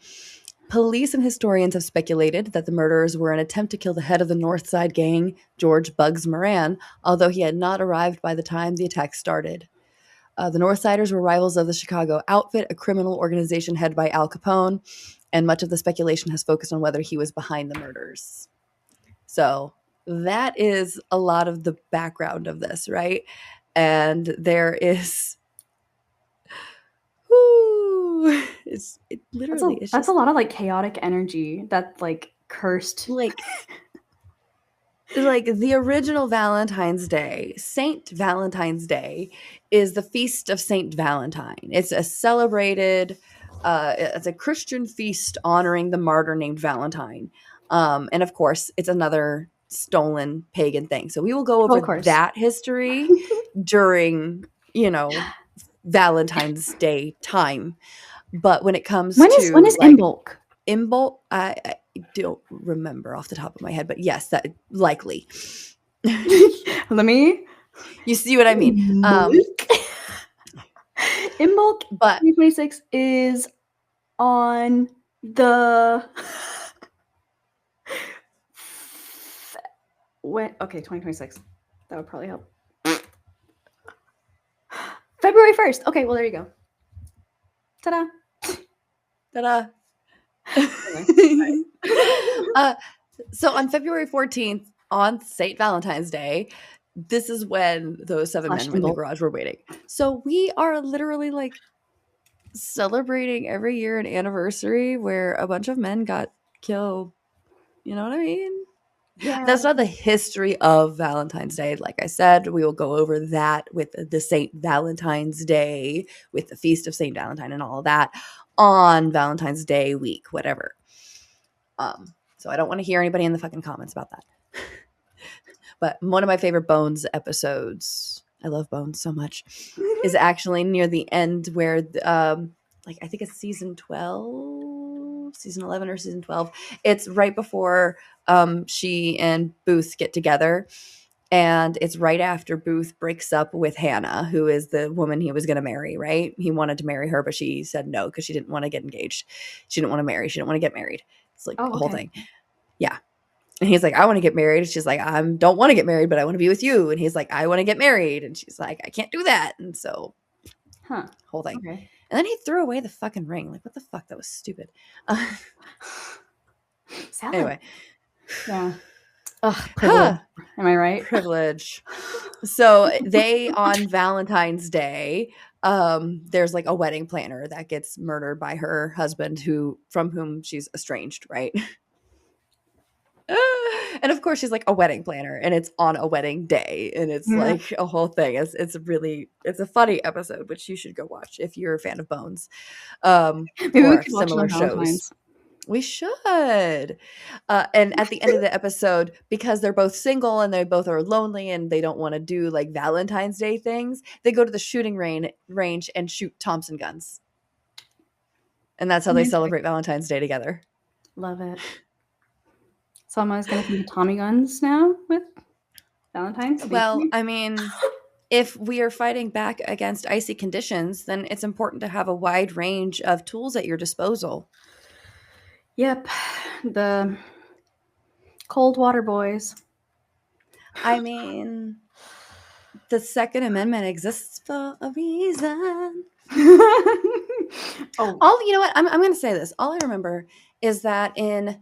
Police and historians have speculated that the murderers were an attempt to kill the head of the North Side Gang, George Bugs Moran, although he had not arrived by the time the attack started. The Northsiders were rivals of the Chicago Outfit, a criminal organization headed by Al Capone, and much of the speculation has focused on whether he was behind the murders. So that is a lot of the background of this, right? And there is, whoo, it literally is That's a just lot of like chaotic energy that like cursed. like the original Valentine's Day, Saint Valentine's Day, is the feast of Saint Valentine. It's a celebrated, it's a Christian feast honoring the martyr named Valentine. And of course, it's another stolen pagan thing. So we will go Oh, over of course. that history during, Valentine's Day time. But when it comes When to is like Imbolc? Imbolc, I don't remember off the top of my head, but yes, that likely. Let me You see what I mean? Imbolc But 2026 is on the when okay, 2026. That would probably help. February 1st. Okay, well there you go. Ta-da. ta-da. Anyway. uh, so on February 14th, on St. Valentine's Day, this is when those 7 men in the Imbolc. garage were waiting. So we are literally like celebrating every year an anniversary where a bunch of men got killed. You know what I mean? Yeah. That's not the history of Valentine's Day. Like I said, we will go over that with the St. Valentine's Day, with the Feast of St. Valentine and all of that on Valentine's Day week, whatever. So I don't want to hear anybody in the fucking comments about that. But one of my favorite Bones episodes, I love Bones so much, is actually near the end where, like I think it's season 12, season 11 or season 12. It's right before she and Booth get together. And it's right after Booth breaks up with Hannah, who is the woman he was going to marry, right? He wanted to marry her, but she said no because she didn't want to get engaged. She didn't want to marry. She didn't want to get married. It's like Oh, the whole okay. thing. Yeah. And he's like, I want to get married. And she's like, I don't want to get married, but I want to be with you. And he's like, I want to get married. And she's like, I can't do that. And so, Huh. whole thing. Okay. And then he threw away the fucking ring. Like, what the fuck? That was stupid. Salad. Anyway. Yeah. Ugh, privilege. Am I right? Privilege. So they, on Valentine's Day, there's like a wedding planner that gets murdered by her husband, from whom she's estranged, right? And of course she's like a wedding planner and it's on a wedding day and it's Yeah. like a whole thing. It's a funny episode, which you should go watch if you're a fan of Bones, Maybe we or could watch it on similar shows. Valentine's. We should. And at the end of the episode, because they're both single and they both are lonely and they don't want to do like Valentine's Day things, they go to the shooting range and shoot Thompson guns. And that's how they Romantic. celebrate Valentine's Day together. Love it. So I'm always going to think of Tommy guns now with Valentine's. Well, I mean, if we are fighting back against icy conditions, then it's important to have a wide range of tools at your disposal. Yep. The cold water boys. I mean, the Second Amendment exists for a reason. Oh, You know what? I'm going to say this. All I remember is that in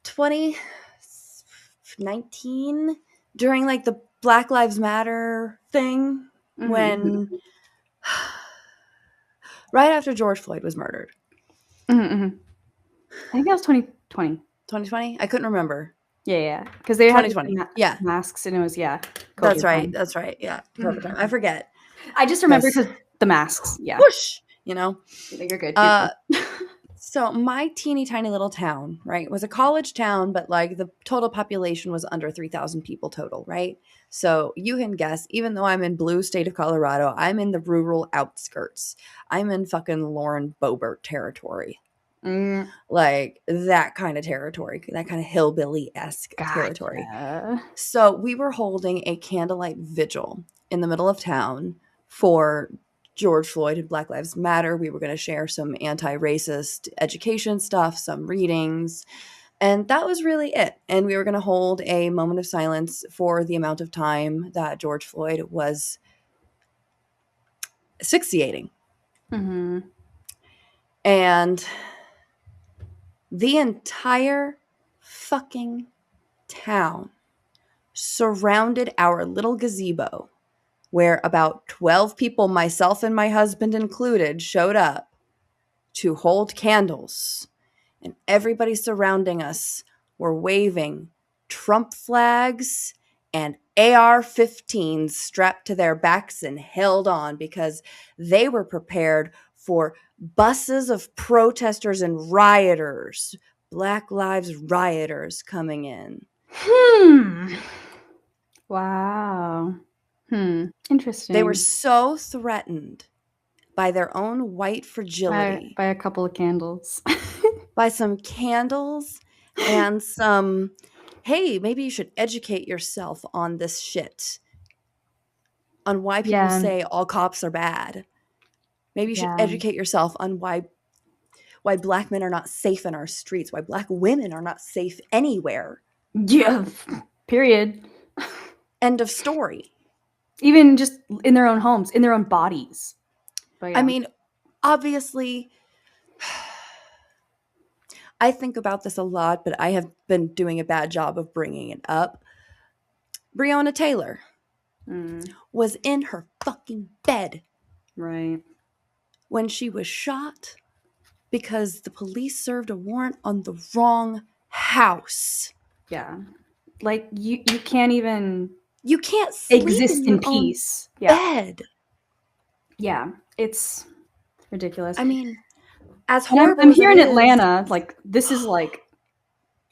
2019, during like the Black Lives Matter thing, when right after George Floyd was murdered. I think that was 2020. 2020? I couldn't remember. Yeah. Because they had 2020. Yeah. masks and it was, COVID That's right. time. That's right. Yeah. COVID time. I forget. I just remember because the masks. Yeah. Whoosh! You know? You're good. So my teeny tiny little town, right, was a college town, but like the total population was under 3,000 people total, right? So you can guess, even though I'm in blue state of Colorado, I'm in the rural outskirts. I'm in fucking Lauren Boebert territory. Like that kind of territory, that kind of hillbilly-esque territory. So we were holding a candlelight vigil in the middle of town for George Floyd and Black Lives Matter. We were going to share some anti-racist education stuff, some readings, and that was really it. And we were going to hold a moment of silence for the amount of time that George Floyd was asphyxiating. And the entire fucking town surrounded our little gazebo, where about 12 people, myself and my husband included, showed up to hold candles. And everybody surrounding us were waving Trump flags and AR-15s strapped to their backs and held on because they were prepared for buses of protesters and rioters, Black Lives rioters coming in. Wow. Interesting. They were so threatened by their own white fragility. By a couple of candles. By some candles and some, hey, maybe you should educate yourself on this shit. On why people say all cops are bad. Maybe you should educate yourself on why Black men are not safe in our streets, why Black women are not safe anywhere. Yeah. Period. End of story. Even just in their own homes, in their own bodies. But I mean, obviously, I think about this a lot, but I have been doing a bad job of bringing it up. Breonna Taylor was in her fucking bed. Right. When she was shot because the police served a warrant on the wrong house. Yeah. Like you can't even... You can't sleep exist in peace. Bed. Yeah. It's ridiculous. I mean, as horrible I'm here in Atlanta. Like, this is like...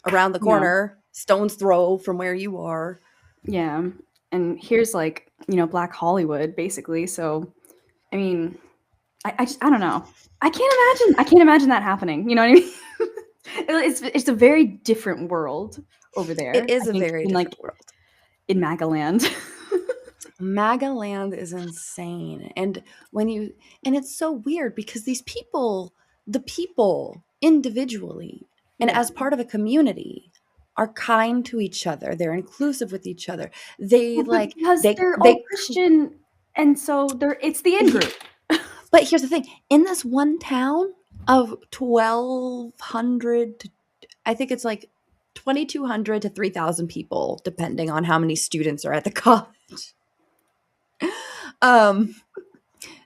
around the corner. Stone's throw from where you are. Yeah. And here's like, Black Hollywood, basically. So, I mean... I don't know. I can't imagine that happening. You know what I mean? It's a very different world over there. It is a very different world. In Magaland. Magaland is insane. And it's so weird because these people, the people individually and as part of a community are kind to each other. They're inclusive with each other. Because they're all Christian, and so it's the in group. But here's the thing. In this one town of 1,200, I think it's like 2,200 to 3,000 people, depending on how many students are at the college.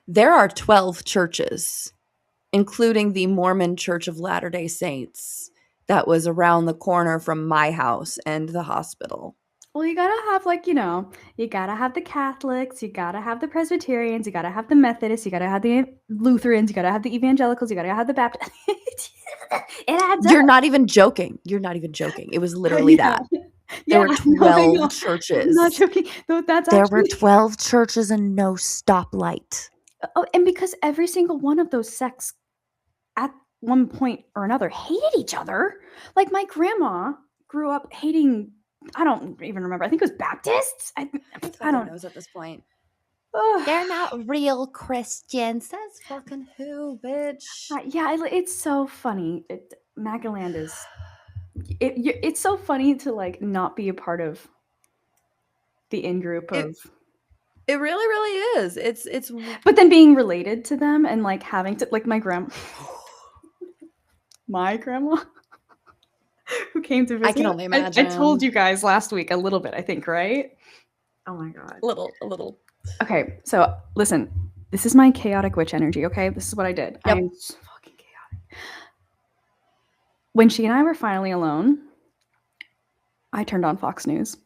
There are 12 churches, including the Mormon Church of Latter-day Saints that was around the corner from my house and the hospital. Well, you gotta have, like, you gotta have the Catholics, you gotta have the Presbyterians, you gotta have the Methodists, you gotta have the Lutherans, you gotta have the Evangelicals, you gotta have the Baptists. It adds up. You're not even joking. You're not even joking. It was literally Yeah. that. There Yeah, were I know, I 12 know. I'm not churches. joking. No, that's There were actually 12 churches and no stoplight. oh, and because every single one of those sects at one point or another hated each other. Like, my grandma grew up hating, I don't even remember. I think it was Baptists. Who I fucking don't. knows at this point? Ugh. They're not real Christians. Says fucking who, bitch? Yeah, it's so funny. Magaland is it's so funny to, like, not be a part of the in group It of, it really, really is. It's but then being related to them and, like, having to, like, my grandma who came to I visit. can only I told imagine. you guys last week a little bit, I think, right? Oh my god. A little. Okay, so listen, this is my chaotic witch energy, okay? This is what I did. I Yep. am so fucking chaotic. When she and I were finally alone, I turned on Fox News.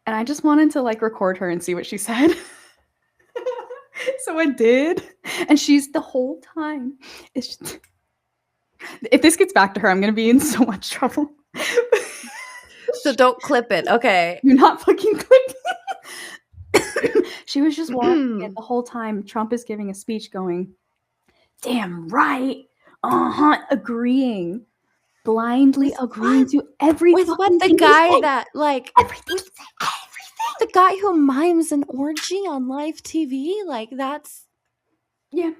And I just wanted to, like, record her and see what she said. So I did. And she's the whole time. Just, if this gets back to her, I'm going to be in so much trouble. So don't clip it. Okay. You're not fucking clicking. She was just watching it the whole time. Trump is giving a speech going, damn right. Agreeing. Blindly agreeing to every With what fucking the thing guy he that like everything he said, everything. the guy who mimes an orgy on live TV, like that's Yeah.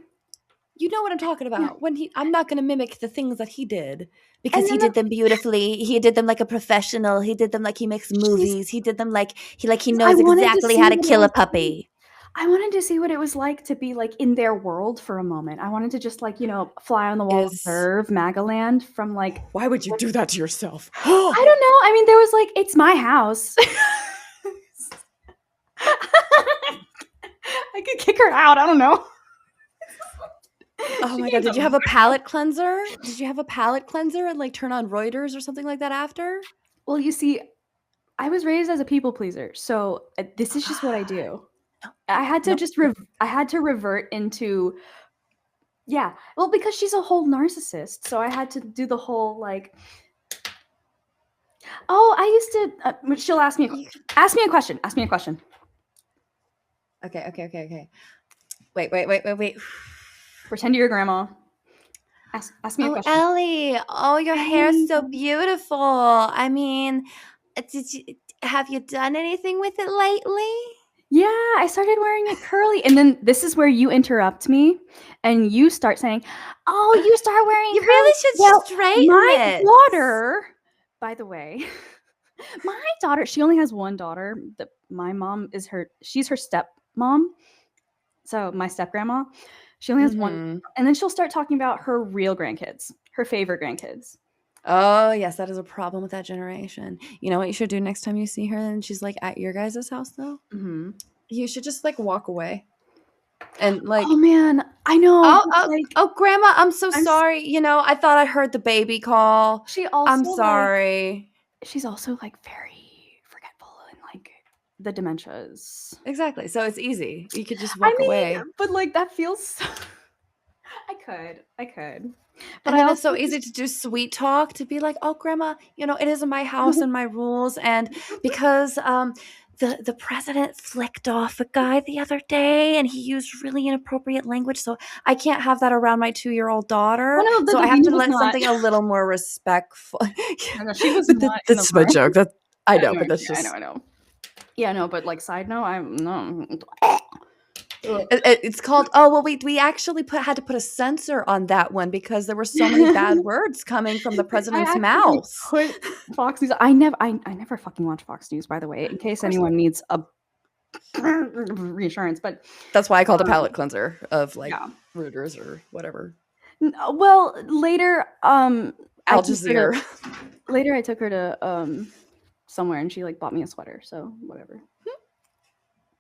you know what I'm talking about. Yeah. When I'm not gonna mimic the things that he did because he then did them beautifully. He did them like a professional. He did them like he makes movies. He did them like he I knows wanted to exactly see how to what it kill a was like. puppy. I wanted to see what it was like to be, like, in their world for a moment. I wanted to just, like, fly on the wall, Is observe Magaland from, like, why would you do that to yourself? I don't know. I mean, there was, like, it's my house. I could kick her out. I don't know. Oh She my came god, did to you have a my palate cleanser? Did you have a palate cleanser and like turn on Reuters or something like that after? Well, you see, I was raised as a people pleaser, so this is just what I do. I had to Nope. just I had to revert into, yeah. Well, because she's a whole narcissist, so I had to do the whole, like, oh, I used to. She'll ask me a question. Ask me a question. Okay. Wait. Pretend you're your grandma. Ask me a Oh, question. Ellie. Oh, your hair's so beautiful. I mean, have you done anything with it lately? Yeah, I started wearing it curly, and then this is where you interrupt me, and you start saying, "Oh, you start wearing You curly." really should Well, straighten my it. daughter, by the way, my daughter, she only has one daughter. My mom is she's her stepmom, so my step grandma. She only has one, and then she'll start talking about her real grandkids, her favorite grandkids. Oh, yes, that is a problem with that generation. You know what you should do next time you see her and she's like at your guys' house though? Mm-hmm. You should just like walk away and like Oh man, I know. oh, grandma, I'm so I'm sorry. You know, I thought I heard the baby call. she also I'm like sorry. she's also, like, very forgetful and, like, the dementias. Exactly. So it's easy. You could just I walk mean, away. but, like, that feels so I could. But And I then it's also so easy to do sweet talk to be like, "Oh, grandma, you know, it is in my house and my rules and because the president flicked off a guy the other day and he used really inappropriate language, so I can't have that around my 2-year-old daughter. oh, no, So the I have Davina to was let not something a little more respectful." no, she was But not in the that's my room. joke. That I know, I know, but that's yeah, just I know. Yeah, no, but, like, side note, I'm no. it's called oh well we actually had to put a censor on that one because there were so many bad words coming from the I president's actually mouth. put Fox News. I never fucking watch Fox News, by the way, in case anyone needs a reassurance. But That's why I called a palate cleanser of like yeah. Reuters or whatever. Well, later, Al Jazeera. I took her to somewhere, and she, like, bought me a sweater. So whatever,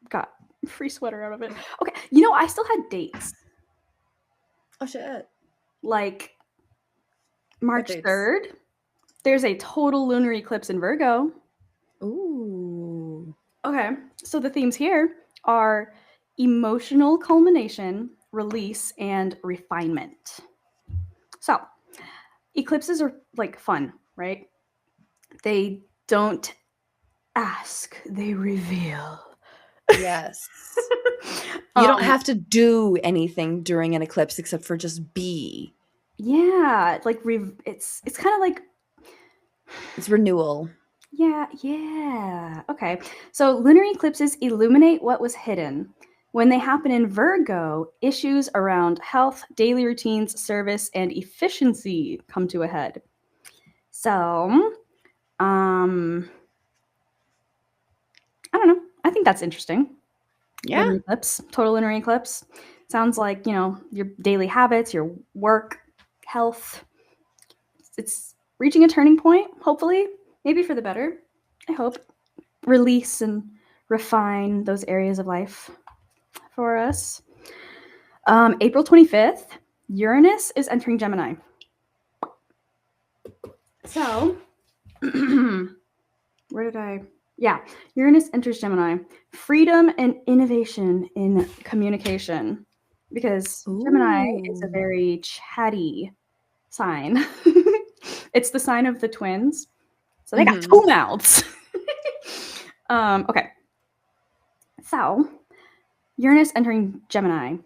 got free sweater out of it. Okay, I still had dates. Oh shit. like What March dates? 3rd, there's a total lunar eclipse in Virgo. Ooh. Okay, so the themes here are emotional culmination, release, and refinement. So, eclipses are like fun, right? They don't ask, they reveal. Yes. You don't um, have to do anything during an eclipse except for just be. yeah, like it's kind of like It's renewal. yeah. Okay. So lunar eclipses illuminate what was hidden. When they happen in Virgo, issues around health, daily routines, service, and efficiency come to a head. So, um, I don't know. I think that's interesting. Yeah. Lunar eclipse, total lunar eclipse. Sounds like, your daily habits, your work, health. It's reaching a turning point, hopefully, maybe for the better. I hope. Release and refine those areas of life for us. April 25th, Uranus is entering Gemini. So, where did I? Yeah, Uranus enters Gemini. Freedom and innovation in communication. Because Gemini is a Ooh. very chatty sign. It's the sign of the twins. So they got Mm-hmm. two mouths. Okay. So, Uranus entering Gemini.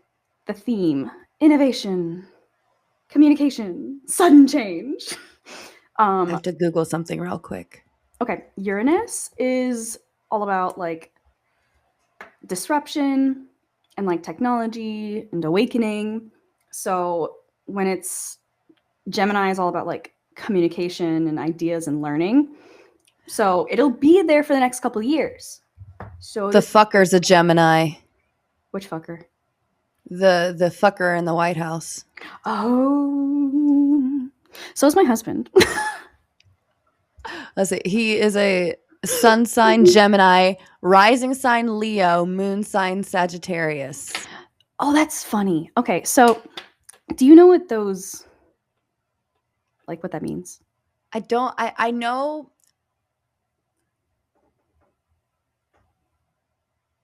The theme innovation, communication, sudden change. I Um, have to Google something real quick. okay, Uranus is all about like disruption and like technology and awakening. So when it's Gemini is all about like communication and ideas and learning. So it'll be there for the next couple of years. So The this fucker's a Gemini. which fucker? The fucker in the White House. Oh, so is my husband. Let's see. He is a sun sign Gemini, rising sign Leo, moon sign Sagittarius. Oh, that's funny. Okay, so do you know what those like what that means? I know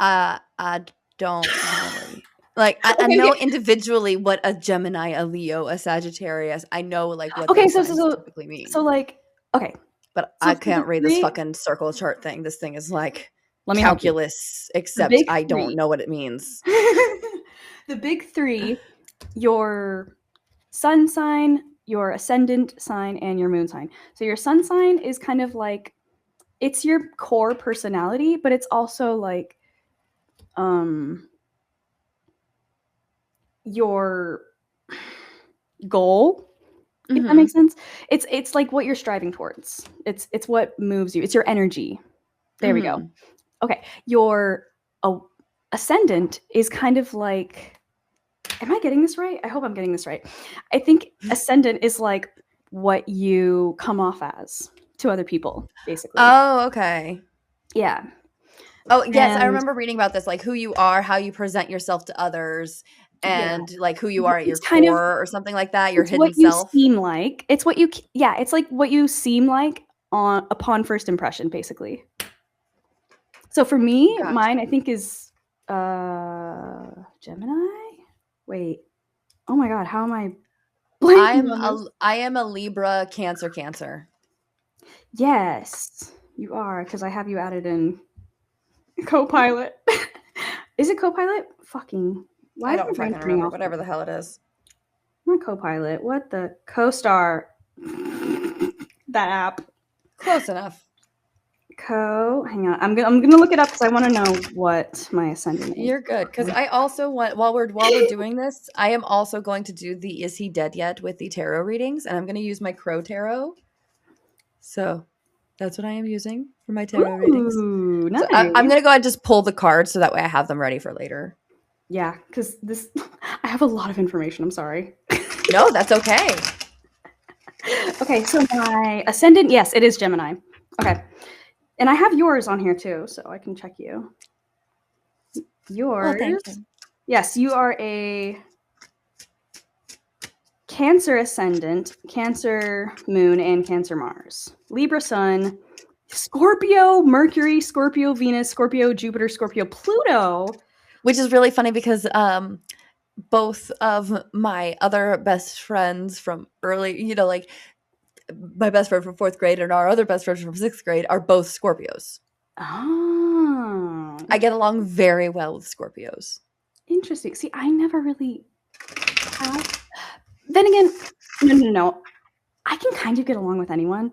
I don't really. Like I Okay, know okay. individually what a Gemini, a Leo, a Sagittarius. I know like what Okay, those so so signs so typically so mean. like okay. But So I for the can't read this three, fucking circle chart thing. This thing is like let me help you. calculus, The except big I don't 3. know what it means. The big 3, your sun sign, your ascendant sign, and your moon sign. So your sun sign is kind of like it's your core personality, but it's also like um your goal, if that Mm-hmm. makes sense. It's like what you're striving towards. It's what moves you. It's your energy. There we go. Mm-hmm. Okay. Your ascendant is kind of like am I getting this right? I hope I'm getting this right. I think ascendant is like what you come off as to other people, basically. Oh, okay. Yeah. Oh, yes, I And remember reading about this, like who you are, how you present yourself to others, yeah, and like who you are at your it's kind of core or something like that, your it's what hidden you self. seem like. It's what you yeah, it's like what you seem like on upon first impression, basically. So for me, mine Gotcha. I think is Gemini. Wait. Oh my god, how am I blanking on this? I am a Libra Cancer. Yes, you are because I have you added in Copilot. Is it Copilot? Fucking. Why I is don't my brain fucking turning remember, off? whatever the hell it is. Not Copilot. What the Co-Star? That app. Close enough. Hang on. I'm gonna look it up because I want to know what my ascendant is. You're good because I also want while we're doing this, I am also going to do the Is He Dead Yet with the tarot readings, and I'm going to use my Crow tarot. So that's what I am using for my tarot readings. Ooh, So nice. I'm going to go ahead and just pull the cards so that way I have them ready for later. Yeah, because this I have a lot of information. I'm sorry. No, that's okay. Okay, so my ascendant, yes, it is Gemini. Okay, and I have yours on here too, so I can check you. Well, Yours, thank you. yes, you are a Cancer ascendant, Cancer moon, and Cancer Mars. Libra sun, Scorpio Mercury, Scorpio Venus, Scorpio Jupiter, Scorpio Pluto. Which is really funny because both of my other best friends from early, you know, like my best friend from 4th grade and our other best friend from 6th grade are both Scorpios. Oh, I get along very well with Scorpios. interesting. See, I never really have. Then again, no. I can kind of get along with anyone,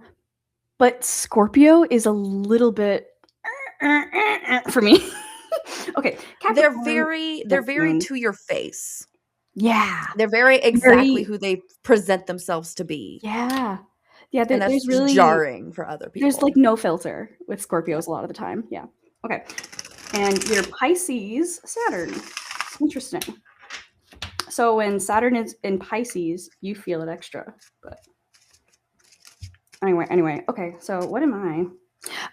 but Scorpio is a little bit for me. Okay, They're Capricorn, very Neptune. to your face. Yeah, They're very exactly very. who they present themselves to be. Yeah, And that's there's just really jarring for other people. there's like no filter with Scorpios a lot of the time. Yeah. Okay, and your Pisces, Saturn. Interesting. So when Saturn is in Pisces, you feel it extra. But anyway. Okay, so what am I?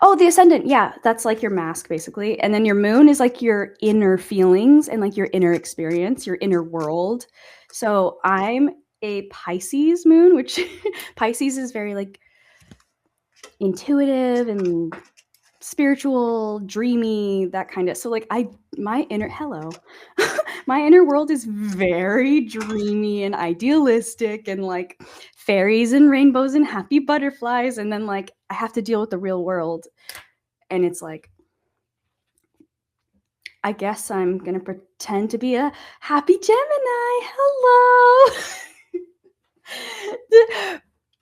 Oh, the ascendant. Yeah, that's like your mask basically. And then your moon is like your inner feelings and like your inner experience, your inner world. So I'm a Pisces moon, which Pisces is very like intuitive and spiritual, dreamy, that kind of. So like my inner my inner world is very dreamy and idealistic and like fairies and rainbows and happy butterflies, and then like I have to deal with the real world, and it's like I guess I'm gonna pretend to be a happy Gemini. Hello.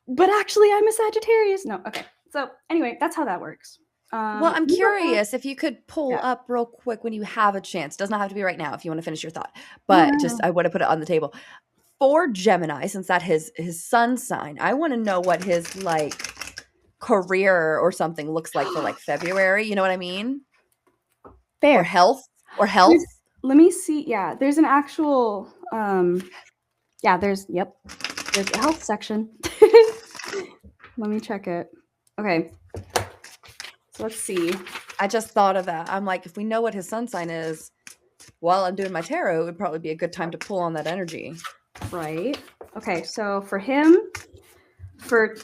But actually I'm a Sagittarius. No, okay. So anyway, that's how that works. Well, I'm curious if you could pull Yeah. up real quick when you have a chance. Doesn't have to be right now if you want to finish your thought, but just I want to put it on the table. For Gemini, since that his sun sign, I want to know what his like career or something looks like for like February. You know what I mean? Fair. Or health. Let me see. Yeah, there's an actual yeah, there's a health section. Let me check it. Okay. So let's see. I just thought of that. I'm like, if we know what his sun sign is while I'm doing my tarot, it would probably be a good time to pull on that energy. Right. Okay, so for him, for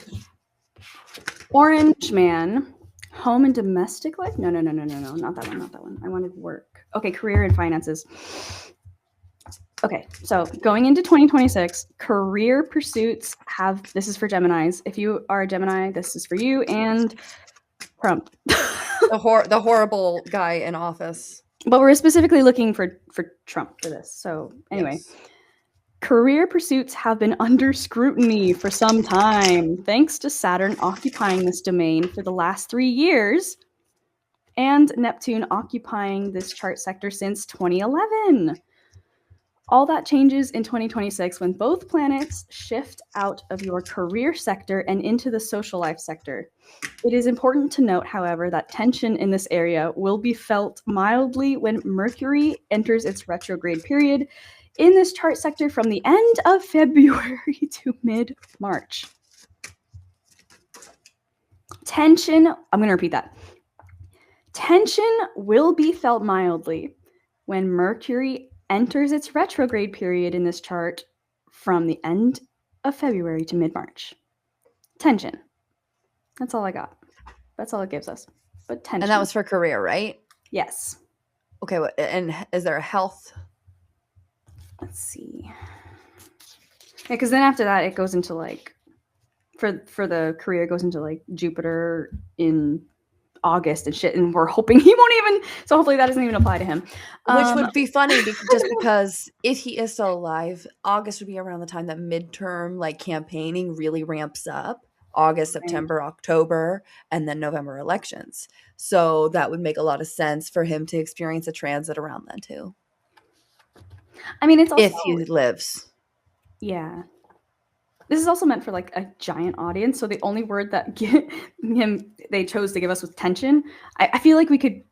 Orange Man, home and domestic life? No, not that one. I wanted work. Okay, career and finances. Okay, so going into 2026, career pursuits this is for Geminis. If you are a Gemini, this is for you and Trump. The horrible guy in office. But we're specifically looking for Trump for this. So anyway, yes. Career pursuits have been under scrutiny for some time, thanks to Saturn occupying this domain for the last 3 years and Neptune occupying this chart sector since 2011. All that changes in 2026 when both planets shift out of your career sector and into the social life sector. It is important to note, however, that tension in this area will be felt mildly when Mercury enters its retrograde period in this chart sector from the end of February to mid-March. Tension, I'm going to repeat that. Tension will be felt mildly when Mercury enters its retrograde period in this chart from the end of February to mid-March. Tension. That's all I got. That's all it gives us. But tension. And that was for career, right? Yes. Okay, and is there a health? Let's see. Yeah, because then after that, it goes into like, for the career, it goes into like Jupiter in August and shit, and we're hoping he won't even, so hopefully that doesn't even apply to him. Which would be funny just because if he is still alive, August would be around the time that midterm like campaigning really ramps up. August, September, October, and then November elections. So that would make a lot of sense for him to experience a transit around then too. I mean, it's also, if he lives. Yeah. This is also meant for like a giant audience. So the only word that they chose to give us was tension. I feel like we could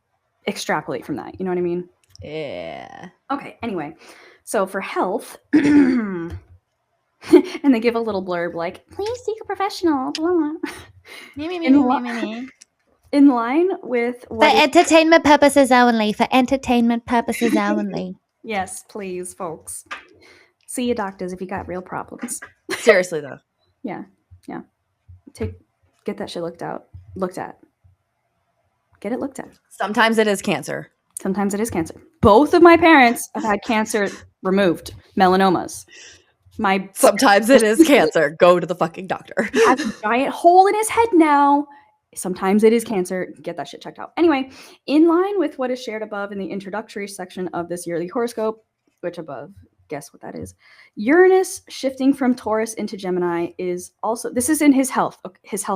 extrapolate from that. You know what I mean? Yeah. Okay. Anyway, so for health, and they give a little blurb like, please seek a professional. In line with what for entertainment purposes only. For entertainment purposes only. Yes, please, folks. See your doctors if you got real problems. Seriously though. Yeah. Get that shit looked at. Get it looked at. Sometimes it is cancer. Sometimes it is cancer. Both of my parents have had cancer removed, melanomas. Sometimes it is cancer. Go to the fucking doctor. Has a giant hole in his head now. Sometimes it is cancer. Get that shit checked out. Anyway, in line with what is shared above in the introductory section of this yearly horoscope, which above, guess what that is? Uranus shifting from Taurus into Gemini is also, this is in his health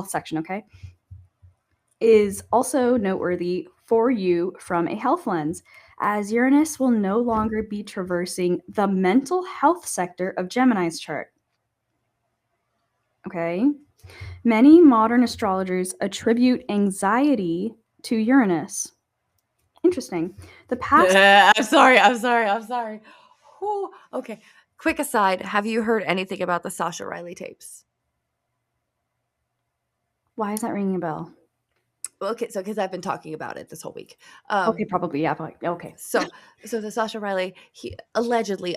section, okay? Is also noteworthy for you from a health lens, as Uranus will no longer be traversing the mental health sector of Gemini's chart. Okay? Many modern astrologers attribute anxiety to Uranus. Interesting. The past. I'm sorry. Whew. Okay. Quick aside. Have you heard anything about the Sasha Riley tapes? Why is that ringing a bell? Okay, so because I've been talking about it this whole week. Okay, probably, yeah. Okay. So the Sasha Riley, he allegedly,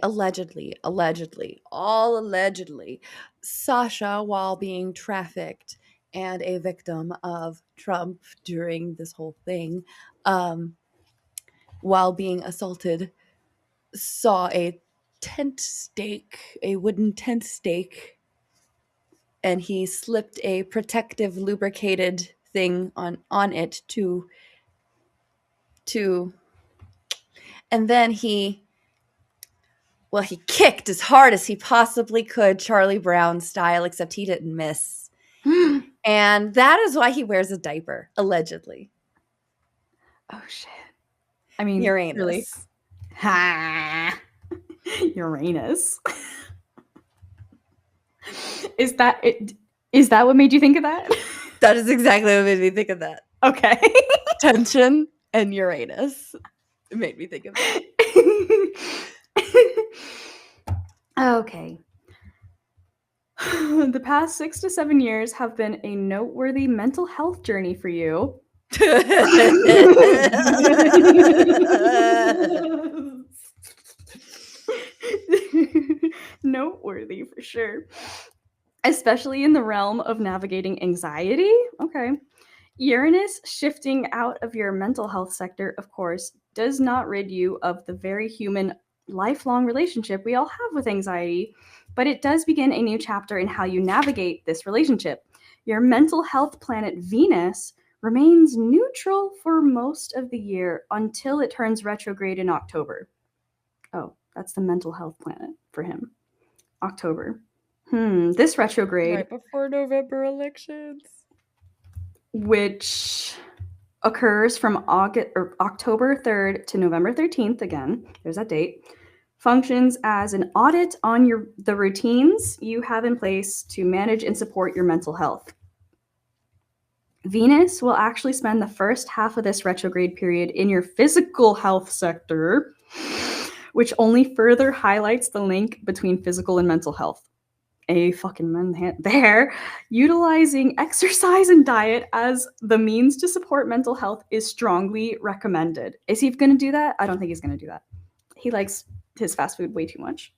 Sasha, while being trafficked and a victim of Trump during this whole thing, while being assaulted, saw a wooden tent stake, and he slipped a protective lubricated thing on it to and then he kicked as hard as he possibly could, Charlie Brown style, except he didn't miss. And that is why he wears a diaper, allegedly. Oh shit. I mean, Uranus. Really? Ha. Uranus. Is that it? Is that what made you think of that? That is exactly what made me think of that. Okay. Tension and Uranus. It made me think of that. Okay. The past 6 to 7 years have been a noteworthy mental health journey for you. Noteworthy for sure. Especially in the realm of navigating anxiety. Okay. Uranus shifting out of your mental health sector, of course, does not rid you of the very human lifelong relationship we all have with anxiety, but it does begin a new chapter in how you navigate this relationship. Your mental health planet Venus remains neutral for most of the year until it turns retrograde in October. Oh, that's the mental health planet for him. October. This retrograde. Right before November elections. Which occurs from October 3rd to November 13th, again, there's that date, functions as an audit on the routines you have in place to manage and support your mental health. Venus will actually spend the first half of this retrograde period in your physical health sector, which only further highlights the link between physical and mental health. A fucking man there. Utilizing exercise and diet as the means to support mental health is strongly recommended. Is he going to do that? I don't think he's going to do that. He likes his fast food way too much.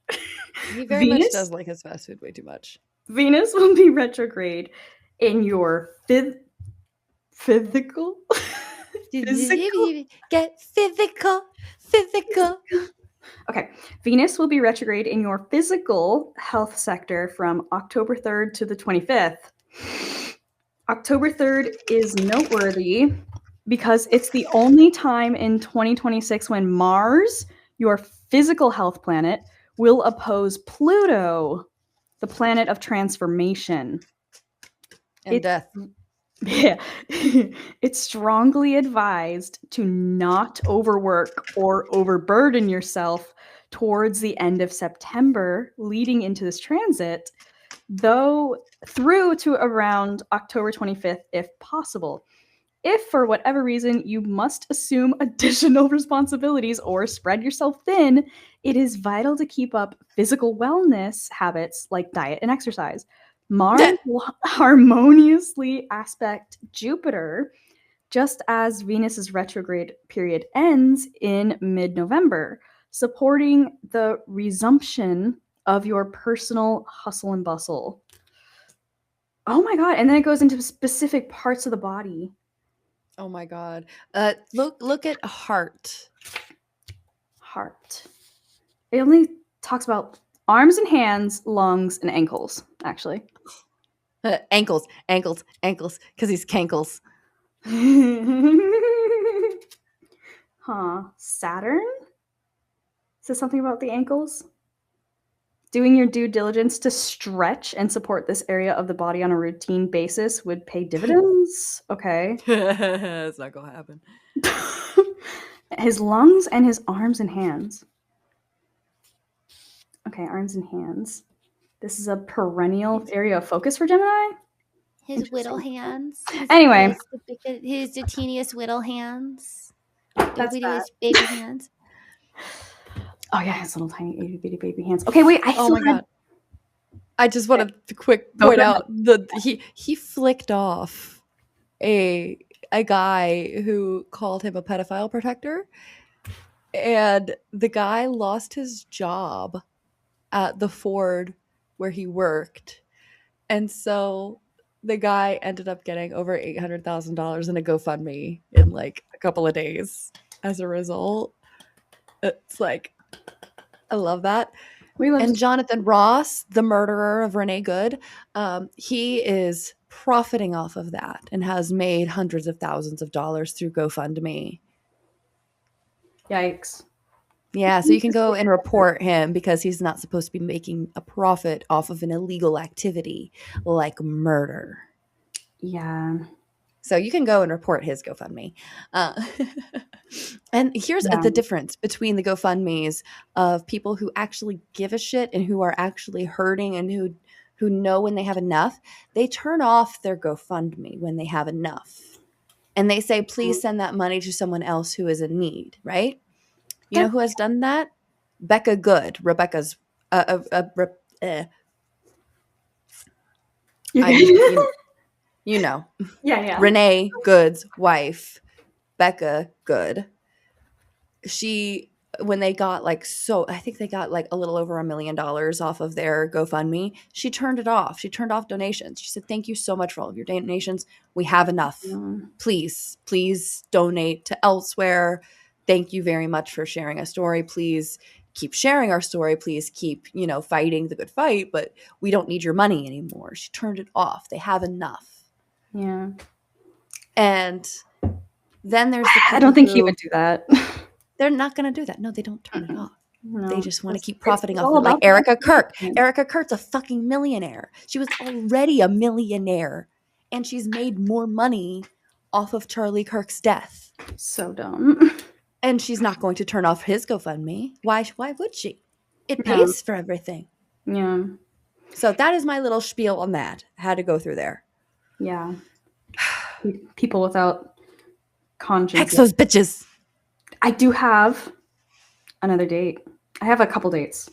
He very much does like his fast food way too much. Venus will be retrograde in your physical. Get physical. Okay, Venus will be retrograde in your physical health sector from October 3rd to the 25th. October 3rd is noteworthy because it's the only time in 2026 when Mars, your physical health planet, will oppose Pluto, the planet of transformation. And death. Yeah. It's strongly advised to not overwork or overburden yourself towards the end of September, leading into this transit, though through to around October 25th, if possible. If for whatever reason you must assume additional responsibilities or spread yourself thin, it is vital to keep up physical wellness habits like diet and exercise. Mars will harmoniously aspect Jupiter just as Venus's retrograde period ends in mid-November, supporting the resumption of your personal hustle and bustle. Oh my god! And then it goes into specific parts of the body. Oh my god. Look at heart. Heart. It only talks about arms and hands, lungs, and ankles. Actually. Ankles, because he's cankles. Huh. Saturn? Says something about the ankles? Doing your due diligence to stretch and support this area of the body on a routine basis would pay dividends? Okay. It's not gonna happen. His lungs and his arms and hands. Okay, arms and hands. This is a perennial area of focus for Gemini? His whittle hands. Anyway. His the teeniest whittle hands. That's His baby hands. Oh yeah, his little tiny itty bitty baby hands. Okay, wait. Oh my god! I just want to quick point out he flicked off a guy who called him a pedophile protector, and the guy lost his job at the Ford where he worked, and so the guy ended up getting over $800,000 in a GoFundMe in like a couple of days as a result. It's like, I love that. And Jonathan Ross, the murderer of Renee Good, he is profiting off of that and has made hundreds of thousands of dollars through GoFundMe. Yikes. Yeah, so you can go and report him because he's not supposed to be making a profit off of an illegal activity like murder. Yeah. So you can go and report his GoFundMe. And here's the difference between the GoFundMes of people who actually give a shit and who are actually hurting and who know when they have enough. They turn off their GoFundMe when they have enough. And they say, please send that money to someone else who is in need, right? You know who has done that? Becca Good, Rebecca's you know. Yeah. Renee Good's wife, Becca Good. She, when they got I think they got like a little over $1 million off of their GoFundMe. She turned it off. She turned off donations. She said, thank you so much for all of your donations. We have enough. Please donate to elsewhere. Thank you very much for sharing a story. Please keep sharing our story. Please keep, fighting the good fight, but we don't need your money anymore. She turned it off. They have enough. Yeah. And then there's the I don't think he would do that. They're not going to do that. No, they don't turn it off. No, they just want to keep profiting off of it. Like Erica Kirk. Erica Kirk's a fucking millionaire. She was already a millionaire, and she's made more money off of Charlie Kirk's death. So dumb. And she's not going to turn off his GoFundMe. Why would she? It pays for everything. Yeah. So that is my little spiel on that. Had to go through there. Yeah. People without conscience. Hex those bitches. I do have another date. I have a couple dates.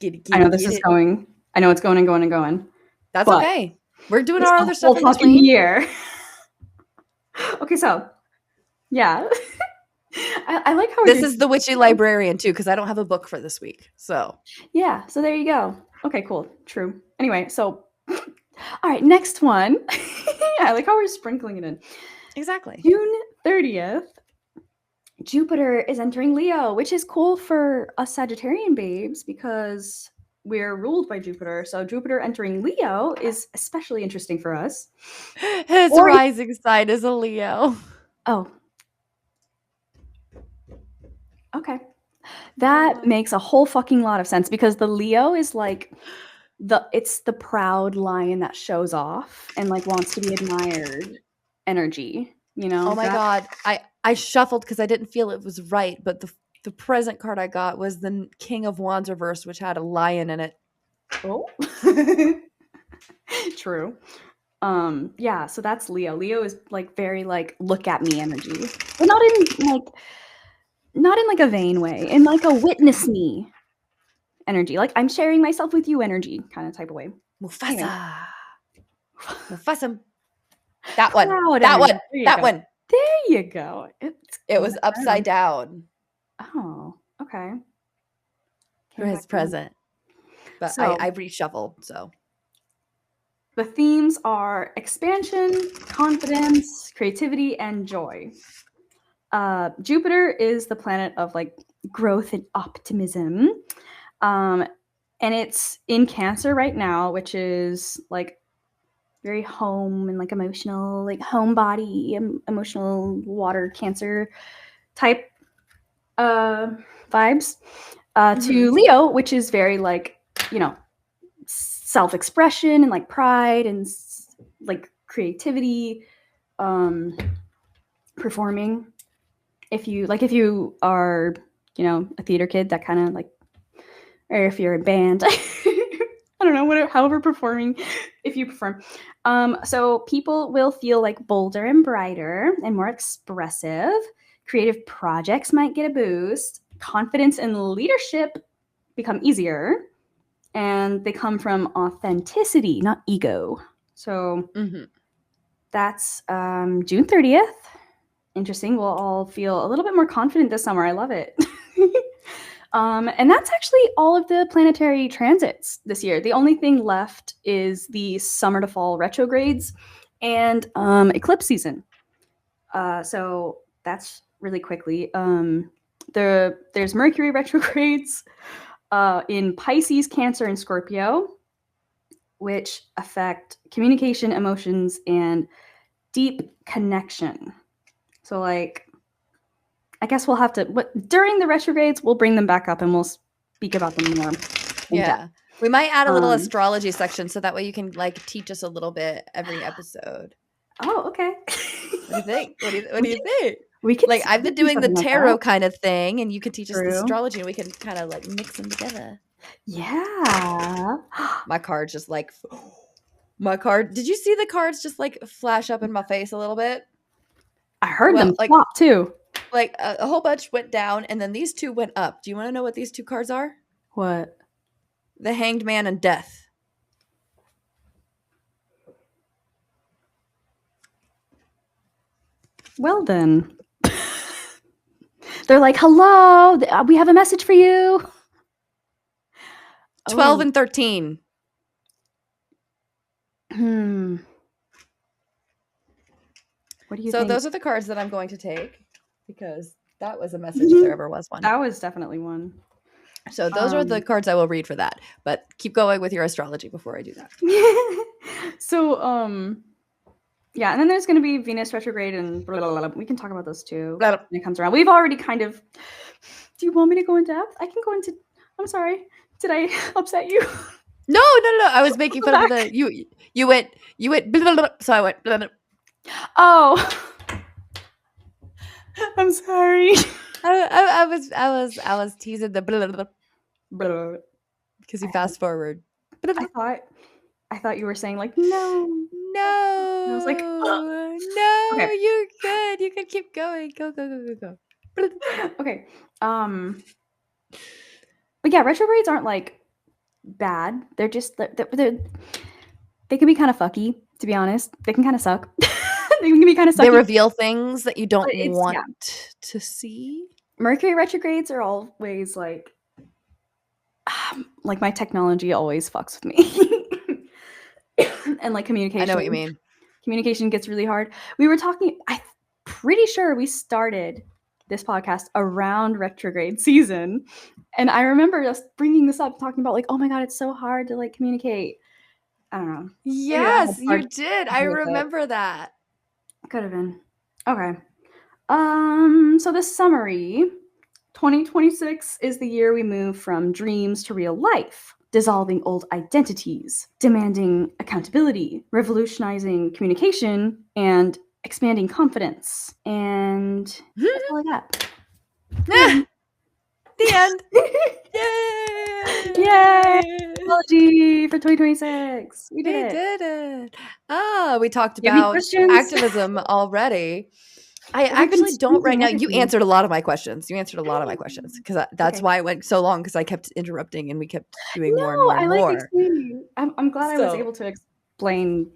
I know this is going. I know it's going and going and going. That's okay. We're doing our other stuff in fucking between. Year. Okay, so yeah. I like how this is the Witchy Librarian too, because I don't have a book for this week. So yeah, so there you go. Okay, cool. True. Anyway, so all right, next one. I like how we're sprinkling it in. Exactly. June 30th. Jupiter is entering Leo, which is cool for us Sagittarian babes because we're ruled by Jupiter. So Jupiter entering Leo is especially interesting for us. His rising sign is a Leo. Oh. Okay. That makes a whole fucking lot of sense because the Leo is like it's the proud lion that shows off and like wants to be admired energy, Oh my god. I shuffled because I didn't feel it was right, but the present card I got was the King of Wands reverse, which had a lion in it. Oh. True. Yeah, so that's Leo. Leo is like very like look at me energy. But not in like a vain way, in like a witness me energy. Like I'm sharing myself with you energy kind of type of way. Mufasa. Anyway. Mufasa. That one. Proud that energy. one. That one. There you go. It was upside down. Oh, okay. For his present. but So- I reshuffled. So The themes are expansion, confidence, creativity, and joy. Jupiter is the planet of like growth and optimism. And it's in Cancer right now, which is like very home and like emotional, like homebody, emotional water Cancer type vibes. To Leo, which is very like, you know, self-expression and like pride and like creativity, performing. If you are, you know, a theater kid, that kind of like, or if you're a band, I don't know, whatever, however performing, if you perform. So people will feel like bolder and brighter and more expressive. Creative projects might get a boost. Confidence and leadership become easier. And they come from authenticity, not ego. So that's June 30th. Interesting. We'll all feel a little bit more confident this summer. I love it. And that's actually all of the planetary transits this year. The only thing left is the summer to fall retrogrades and eclipse season. So that's really quickly. There's Mercury retrogrades in Pisces, Cancer, and Scorpio, which affect communication, emotions, and deep connection. So, like, I guess we'll have to, during the retrogrades, we'll bring them back up and we'll speak about them more. Yeah. We might add a little astrology section so that way you can like teach us a little bit every episode. Oh, okay. What do you think? What do you think? We could, like, I've been doing the tarot kind of thing, and you could teach us the True. astrology, and we can kind of like mix them together. Yeah. My card just like, my card. Did you see the cards just like flash up in my face a little bit? I heard them like, flop too. Like a whole bunch went down, and then these two went up. Do you want to know what these two cards are? What? The Hanged Man and Death. Well then. They're like, hello, we have a message for you. 12 and 13. What do you think? So those are the cards that I'm going to take because that was a message if there ever was one. That was definitely one. So those are the cards I will read for that. But keep going with your astrology before I do that. So, yeah, and then there's going to be Venus retrograde and blah, blah, blah. We can talk about those too when it comes around. We've already kind of, do you want me to go in depth? I can go into, I'm sorry. Did I upset you? No. I was making fun of the, you went, blah, blah, blah, so I went, blah, blah. Oh, I'm sorry. I was teasing the blah, blah, Blah. Because you fast forward. I thought you were saying like, no. No. I was like, no, okay. You're good. You can keep going. Go. Okay. But yeah, retrogrades aren't like bad. They're just they can be kind of fucky, to be honest. They can kind of suck. They can be kind of sucky. They reveal things that you don't want to see. Mercury retrogrades are always like my technology always fucks with me. And like communication. I know what you mean. Communication gets really hard. We were talking, I'm pretty sure we started this podcast around retrograde season. And I remember us bringing this up, talking about like, oh my God, it's so hard to like communicate. I don't know. Yes, you did. I remember that. Could have been. Okay. So the summary, 2026 is the year we move from dreams to real life, dissolving old identities, demanding accountability, revolutionizing communication, and expanding confidence. And that's all I got. The end. Yay! Yay! Astrology for 2026. We did it. Oh, we talked about activism already. I actually don't right now. You answered a lot of my questions. Because that's why it went so long, because I kept interrupting and we kept doing more and more and more. Explaining. I'm glad I was able to explain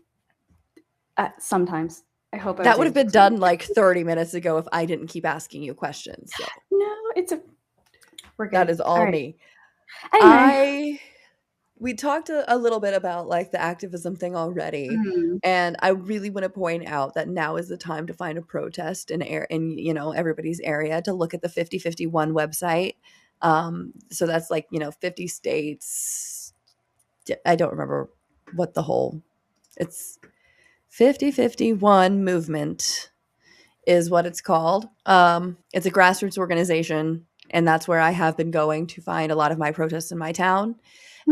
sometimes. I hope that would have been done like 30 minutes ago if I didn't keep asking you questions. So. No, we're good. That is all me. Anyway. we talked a little bit about like the activism thing already, Mhm. and I really want to point out that now is the time to find a protest in you know everybody's area, to look at the 5051 website. So that's like, you know, 50 states. I don't remember what the whole, it's 5051 movement is what it's called. It's a grassroots organization, and that's where I have been going to find a lot of my protests in my town.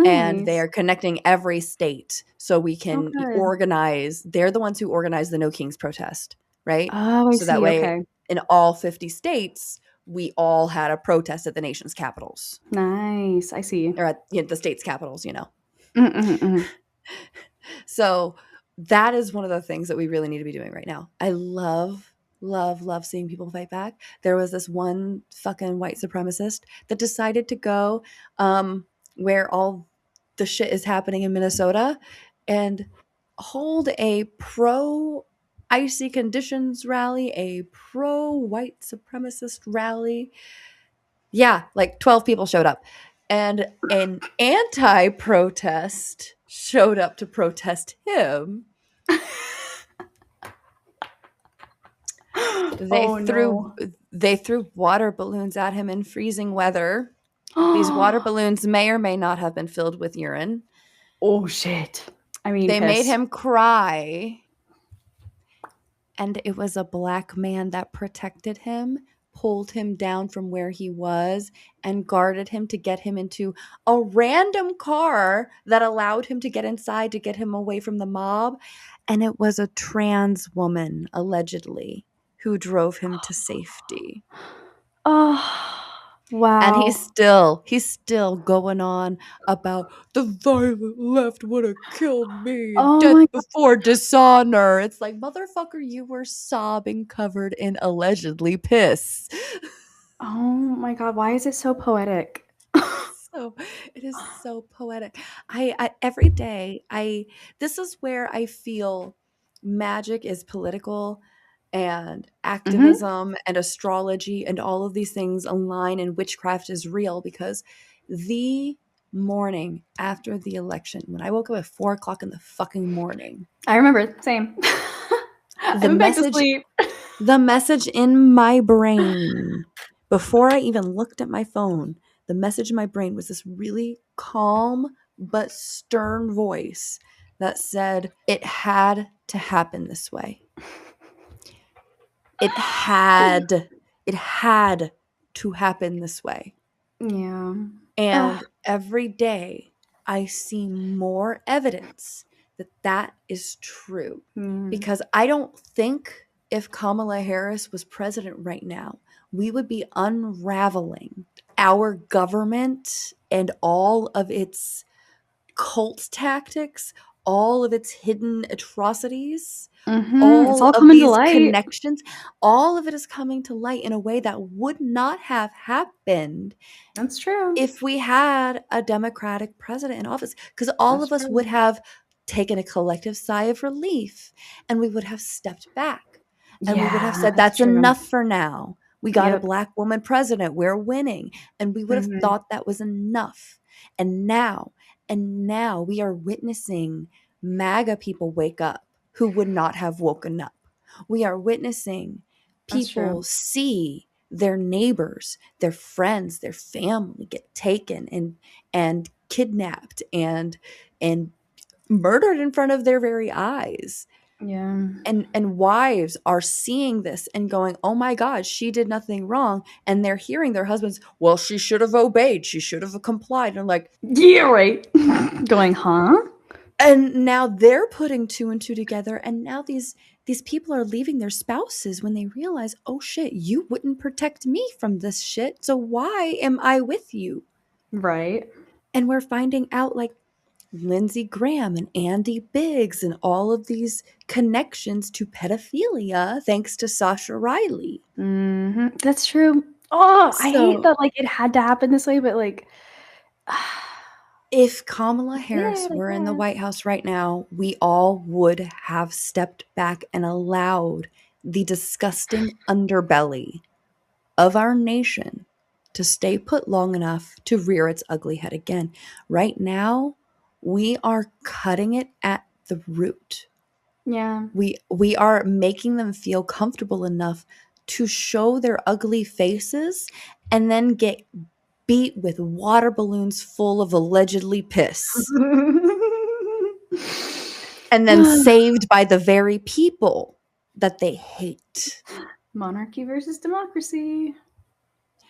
And they Nice. are connecting every state so we Oh, can good. organize. They're the ones who organize the No Kings protest, right? Oh, I So that see, way, okay. in all 50 states, we all had a protest at the nation's capitals, Nice, I see. or at, you know, the state's capitals, you know. Mhm, mhm. So that is one of the things that we really need to be doing right now. I love seeing people fight back. There was this one fucking white supremacist that decided to go where all the shit is happening in Minnesota and hold a pro icy conditions rally, a pro white supremacist rally. Yeah, like 12 people showed up. And an anti protest showed up to protest him. They Oh, threw no. they threw water balloons at him in freezing weather. These water balloons may or may not have been filled with urine. Oh, shit. I mean, They made piss. him cry. And it was a black man that protected him, pulled him down from where he was, and guarded him to get him into a random car that allowed him to get inside to get him away from the mob. And it was a trans woman, allegedly, who drove him to safety. Oh, And wow. he's still going on about the violent left would have killed me, Oh death my god. before dishonor. It's like, motherfucker, you were sobbing covered in allegedly piss. Oh my god, why is it so poetic? So it is so poetic. I every day I this is where I feel magic is political, and Mhm. activism and astrology and all of these things align, and witchcraft is real, because the morning after the election, when I woke up at 4 o'clock in the fucking morning, I remember, same. I the went back to message sleep. the message in my brain, before I even looked at my phone, the message in my brain was this really calm but stern voice that said, it had to happen this way. It had to happen this way. Yeah. And Ugh. every day I see more evidence that that is true. Mm. Because I don't think if Kamala Harris was president right now, we would be unraveling our government and all of its cult tactics, all of its hidden atrocities, Mhm. It's all all of coming to these light. connections. All of it is coming to light in a way that would not have happened That's true. if we had a Democratic president in office, because all That's of us would true. have taken a collective sigh of relief, and we would have stepped back, and we would have Yeah, said, that's that's true. enough for now. We got a Yep. black woman president. We're winning. And we would have Mhm. thought that was enough. And now, we are witnessing MAGA people wake up who would not have woken up. We are witnessing That's people true. see their neighbors, their friends, their family get taken and kidnapped and murdered in front of their very eyes. Yeah. And wives are seeing this and going, "Oh my god, she did nothing wrong." And they're hearing their husbands, "Well, she should have obeyed. She should have complied." And I'm like, Yeah, right. Going, huh? and now they're putting two and two together, and now these people are leaving their spouses when they realize, oh shit, you wouldn't protect me from this shit, so why am I with you? Right. And we're finding out, like, Lindsey Graham and Andy Biggs and all of these connections to pedophilia thanks to Sasha Riley. Mhm. That's true. Oh, I hate So that, like, it had to happen this way, but, like, if Kamala it did, Harris I were in the White guess. House right now, we all would have stepped back and allowed the disgusting underbelly of our nation to stay put long enough to rear its ugly head again. Right now, we are cutting it at the root. Yeah. We are making them feel comfortable enough to show their ugly faces and then get beat with water balloons full of allegedly piss. And then saved by the very people that they hate. Monarchy versus democracy.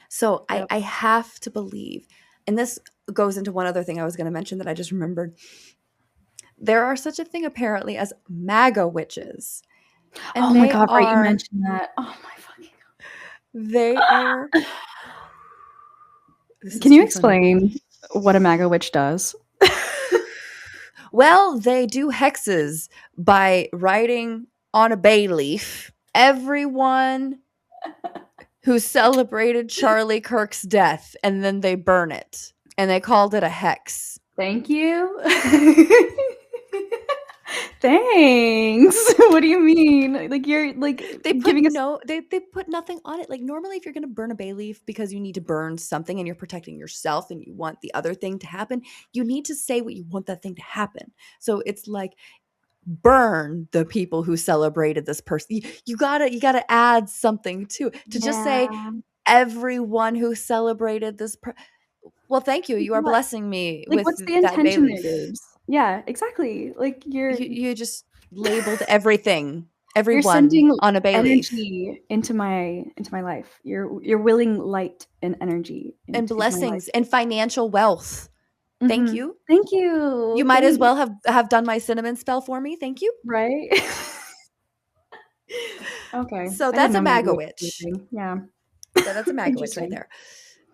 So Yep. I have to believe, and this goes into one other thing I was going to mention that I just remembered. There are such a thing apparently as MAGA witches. And Oh my god, right, you mentioned that. Oh my fucking god. They are. Can you explain what a MAGA witch does? Well, they do hexes by writing on a bay leaf everyone who celebrated Charlie Kirk's death, and then they burn it. And they called it a hex. Thank you. Thanks. What do you mean? Like you're like They put giving us they put nothing on it. Like normally if you're going to burn a bay leaf because you need to burn something and you're protecting yourself and you want the other thing to happen, you need to say what you want that thing to happen. So it's like burn the people who celebrated this person. You gotta add something to it. To just say everyone who celebrated this well, thank you. You are blessing me like with what's the that bay intention there, leaf. dudes? Yeah, exactly. Like You just labeled everything, you're everyone sending on a bay leaf. energy into my life. You're willing light and energy And into my life. blessings and financial wealth. Thank you. Thank you. You might as well have done my cinnamon spell for me. Thank you. Right? Okay. So I that's didn't a know MAGA maybe witch. Yeah. So that's a MAGA witch right Interesting. there.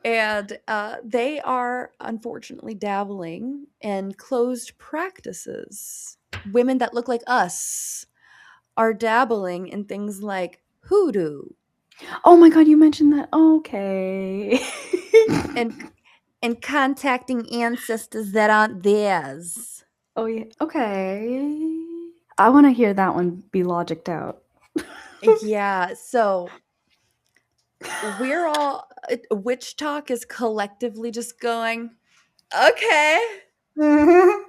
And they are unfortunately dabbling in closed practices. Women that look like us are dabbling in things like hoodoo Oh my god, you mentioned that. Okay. and contacting ancestors that aren't theirs. Oh yeah. Okay. I want to hear that one be logicked out. Yeah, so we're all witch talk is collectively just going, okay. You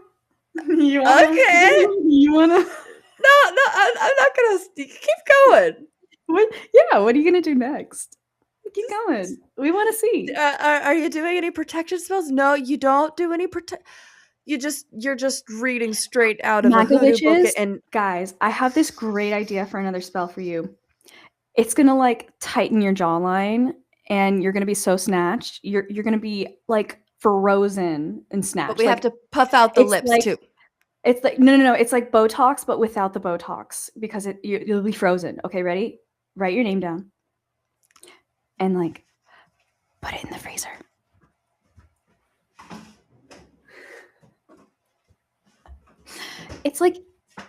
wanna? Okay. You wanna? No, I'm not gonna keep going. What? Yeah. What are you gonna do next? Keep going. We want to see. Are you doing any protection spells? No, you don't do any you're just reading straight out of a MAGA hoodoo book witches, and guys, I have this great idea for another spell for you. It's gonna like tighten your jawline, and you're gonna be so snatched. You're gonna be like frozen and snatched. but we like, have to puff out the it's lips like too. it's like no. It's like Botox, but without the Botox because you'll be frozen. Okay, ready? Write your name down, and like put it in the freezer. It's like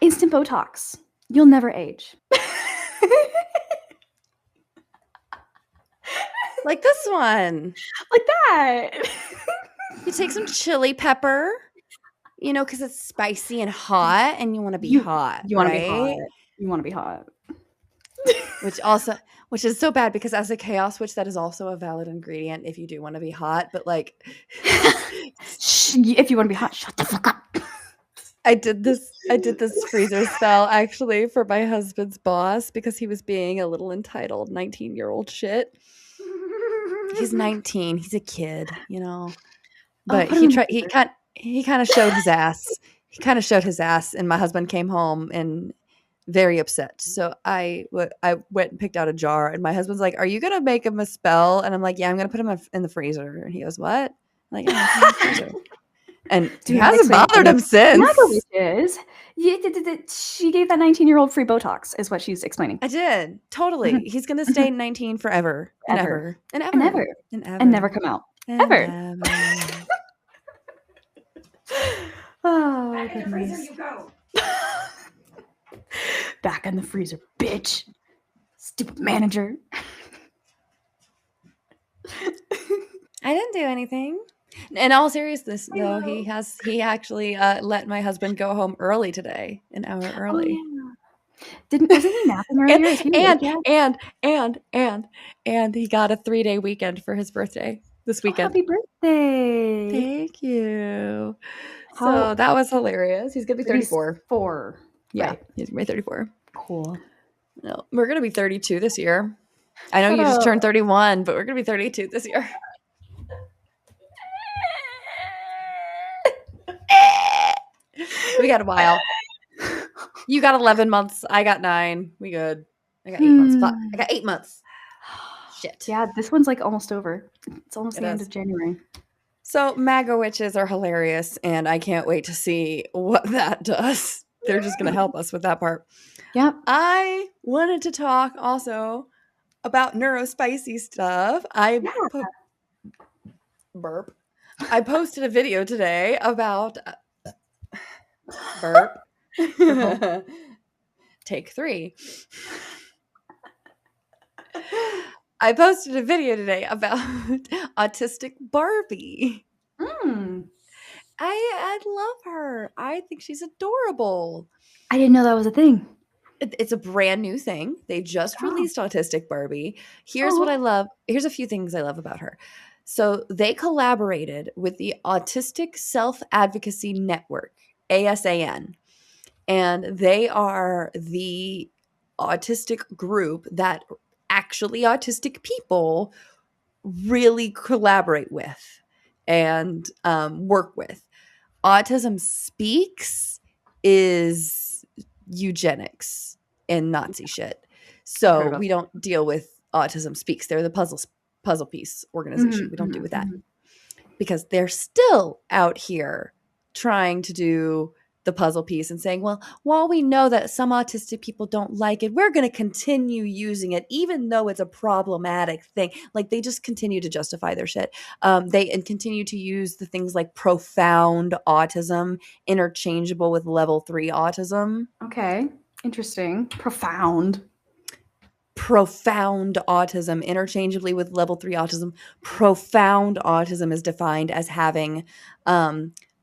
instant Botox. You'll never age. Like this one. Like that. You take some chili pepper, because it's spicy and hot and you want to be hot. You want to be hot. You want to be hot. Which is so bad because as a chaos witch, that is also a valid ingredient if you do want to be hot. But like, if you want to be hot, shut the fuck up. I did this freezer spell actually for my husband's boss because he was being a little entitled 19-year-old shit. He's 19. He's a kid, But he kind of showed his ass. He kind of showed his ass, and my husband came home and very upset. So I went and picked out a jar, and my husband's like, "Are you gonna make him a spell?" And I'm like, "Yeah, I'm gonna put him in the freezer." And he goes, "What?" I'm like, "Yeah, I'm in the freezer." And he hasn't bothered him since. She gave that 19-year-old free Botox, is what she's explaining. I did. Totally. He's going to stay 19 forever. And ever. And ever. And ever. And ever. And never come out. And ever. Oh, back in the freezer you go. Back in the freezer, bitch. Stupid manager. I didn't do anything. In all seriousness, though, he actually let my husband go home early today, an hour early. Oh, yeah. Wasn't he napping earlier? and he got a 3-day weekend for his birthday this weekend. Happy birthday! Thank you. So that was hilarious. He's gonna be But he's 34. 4. Yeah, Right. he's gonna be 34. Cool. No, we're gonna be 32 this year. I know Shut you just up. turned 31, but we're gonna be 32 this year. We got a while. You got 11 months. I got 9. We good. I got 8 months. Fuck. I got 8 months. Shit. Yeah, this one's like almost over. It's almost the end is. of January. So MAGA witches are hilarious, and I can't wait to see what that does. They're just going to help us with that part. Yep. I wanted to talk also about neurospicy stuff. Burp. I posted a video today about burp. Take 3. I posted a video today about autistic Barbie. I love her. I think she's adorable. I didn't know that was a thing. It's a brand new thing. They just released Autistic Barbie. Here's what I love. Here's a few things I love about her. So they collaborated with the Autistic Self-Advocacy Network, ASAN. And they are the autistic group that actually autistic people really collaborate with and work with. Autism Speaks is eugenics and Nazi shit. So we don't deal with Autism Speaks. They're the puzzle piece organization. We don't do with that because they're still out here trying to do the puzzle piece and saying, well, while we know that some autistic people don't like it, we're going to continue using it, even though it's a problematic thing. Like they just continue to justify their shit. They continue to use the things like profound autism, interchangeable with level 3 autism. Okay. Interesting. Profound autism, interchangeably with level 3 autism. Profound autism is defined as having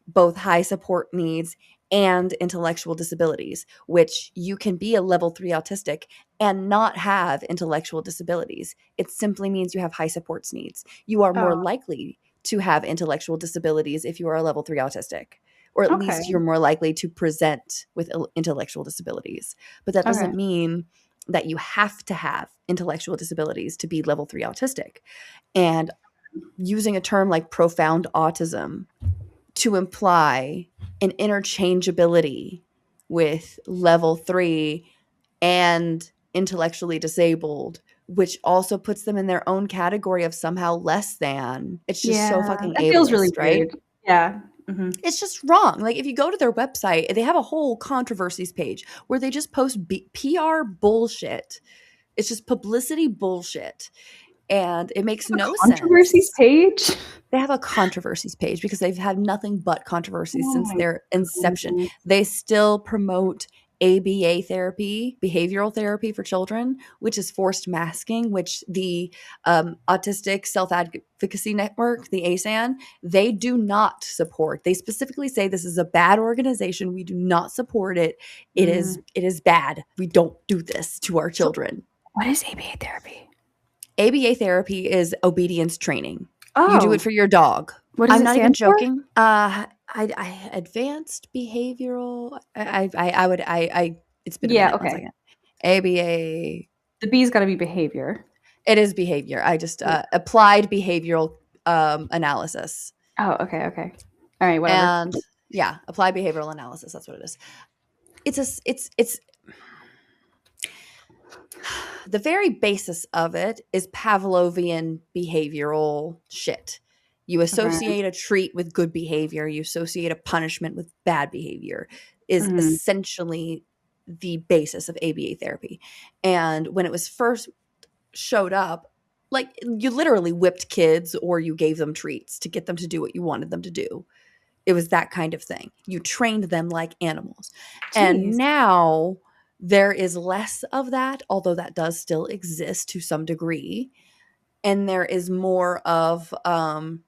both high support needs and intellectual disabilities, which you can be a level 3 autistic and not have intellectual disabilities. It simply means you have high supports needs. You are more likely to have intellectual disabilities if you are a level 3 autistic, or at least you're more likely to present with intellectual disabilities. But that doesn't mean that you have to have intellectual disabilities to be level 3 autistic. And using a term like profound autism to imply an interchangeability with level 3 and intellectually disabled, which also puts them in their own category of somehow less than. It's just so fucking ableist, feels really right? weird. Yeah. It's just wrong. Like if you go to their website, they have a whole controversies page where they just post PR bullshit. It's just publicity bullshit. And it makes no sense. Controversies page? They have a controversies page because they've had nothing but controversies since their inception. They still promote ABA therapy, behavioral therapy for children, which is forced masking, which the Autistic Self-Advocacy Network, the ASAN, they do not support. They specifically say this is a bad organization. We do not support it. It is bad. We don't do this to our children. So what is ABA therapy? ABA therapy is obedience training. You do it for your dog. What does I'm it not even stand for? joking. Advanced behavioral. It's been a minute. 1 second. ABA. The B's got to be behavior. It is behavior. I just applied behavioral analysis. Oh, okay. All right, whatever. And yeah, applied behavioral analysis. That's what it is. It's the very basis of it is Pavlovian behavioral shit. You associate a treat with good behavior. You associate a punishment with bad behavior is essentially the basis of ABA therapy. And when it was first showed up, like you literally whipped kids or you gave them treats to get them to do what you wanted them to do. It was that kind of thing. You trained them like animals. Jeez. And now there is less of that, although that does still exist to some degree. And there is more of, oh,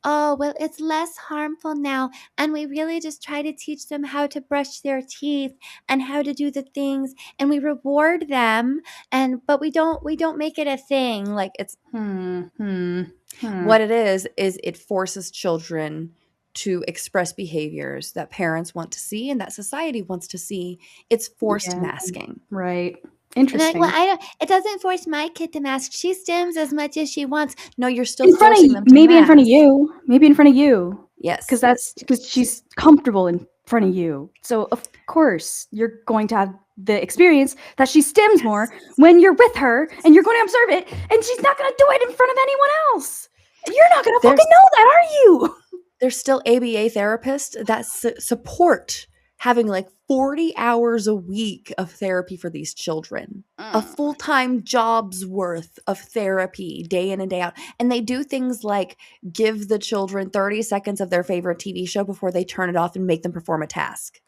well, it's less harmful now. And we really just try to teach them how to brush their teeth and how to do the things. And we reward them. But we don't make it a thing. Like it's what it is it forces children to express behaviors that parents want to see and that society wants to see. It's forced Yeah. masking. Right. And they're like, Interesting. well, it doesn't force my kid to mask. She stims as much as she wants. No, you're still In front forcing of them to maybe in front of mask. you. Maybe in front of you. Yes. Because that's because she's comfortable in front of you. So of course you're going to have the experience that she stims more when you're with her and you're going to observe it and she's not going to do it in front of anyone else. And you're not going to fucking know that, are you? There's still ABA therapists that support having like 40 hours a week of therapy for these children. A full-time job's worth of therapy day in and day out. And they do things like give the children 30 seconds of their favorite TV show before they turn it off and make them perform a task.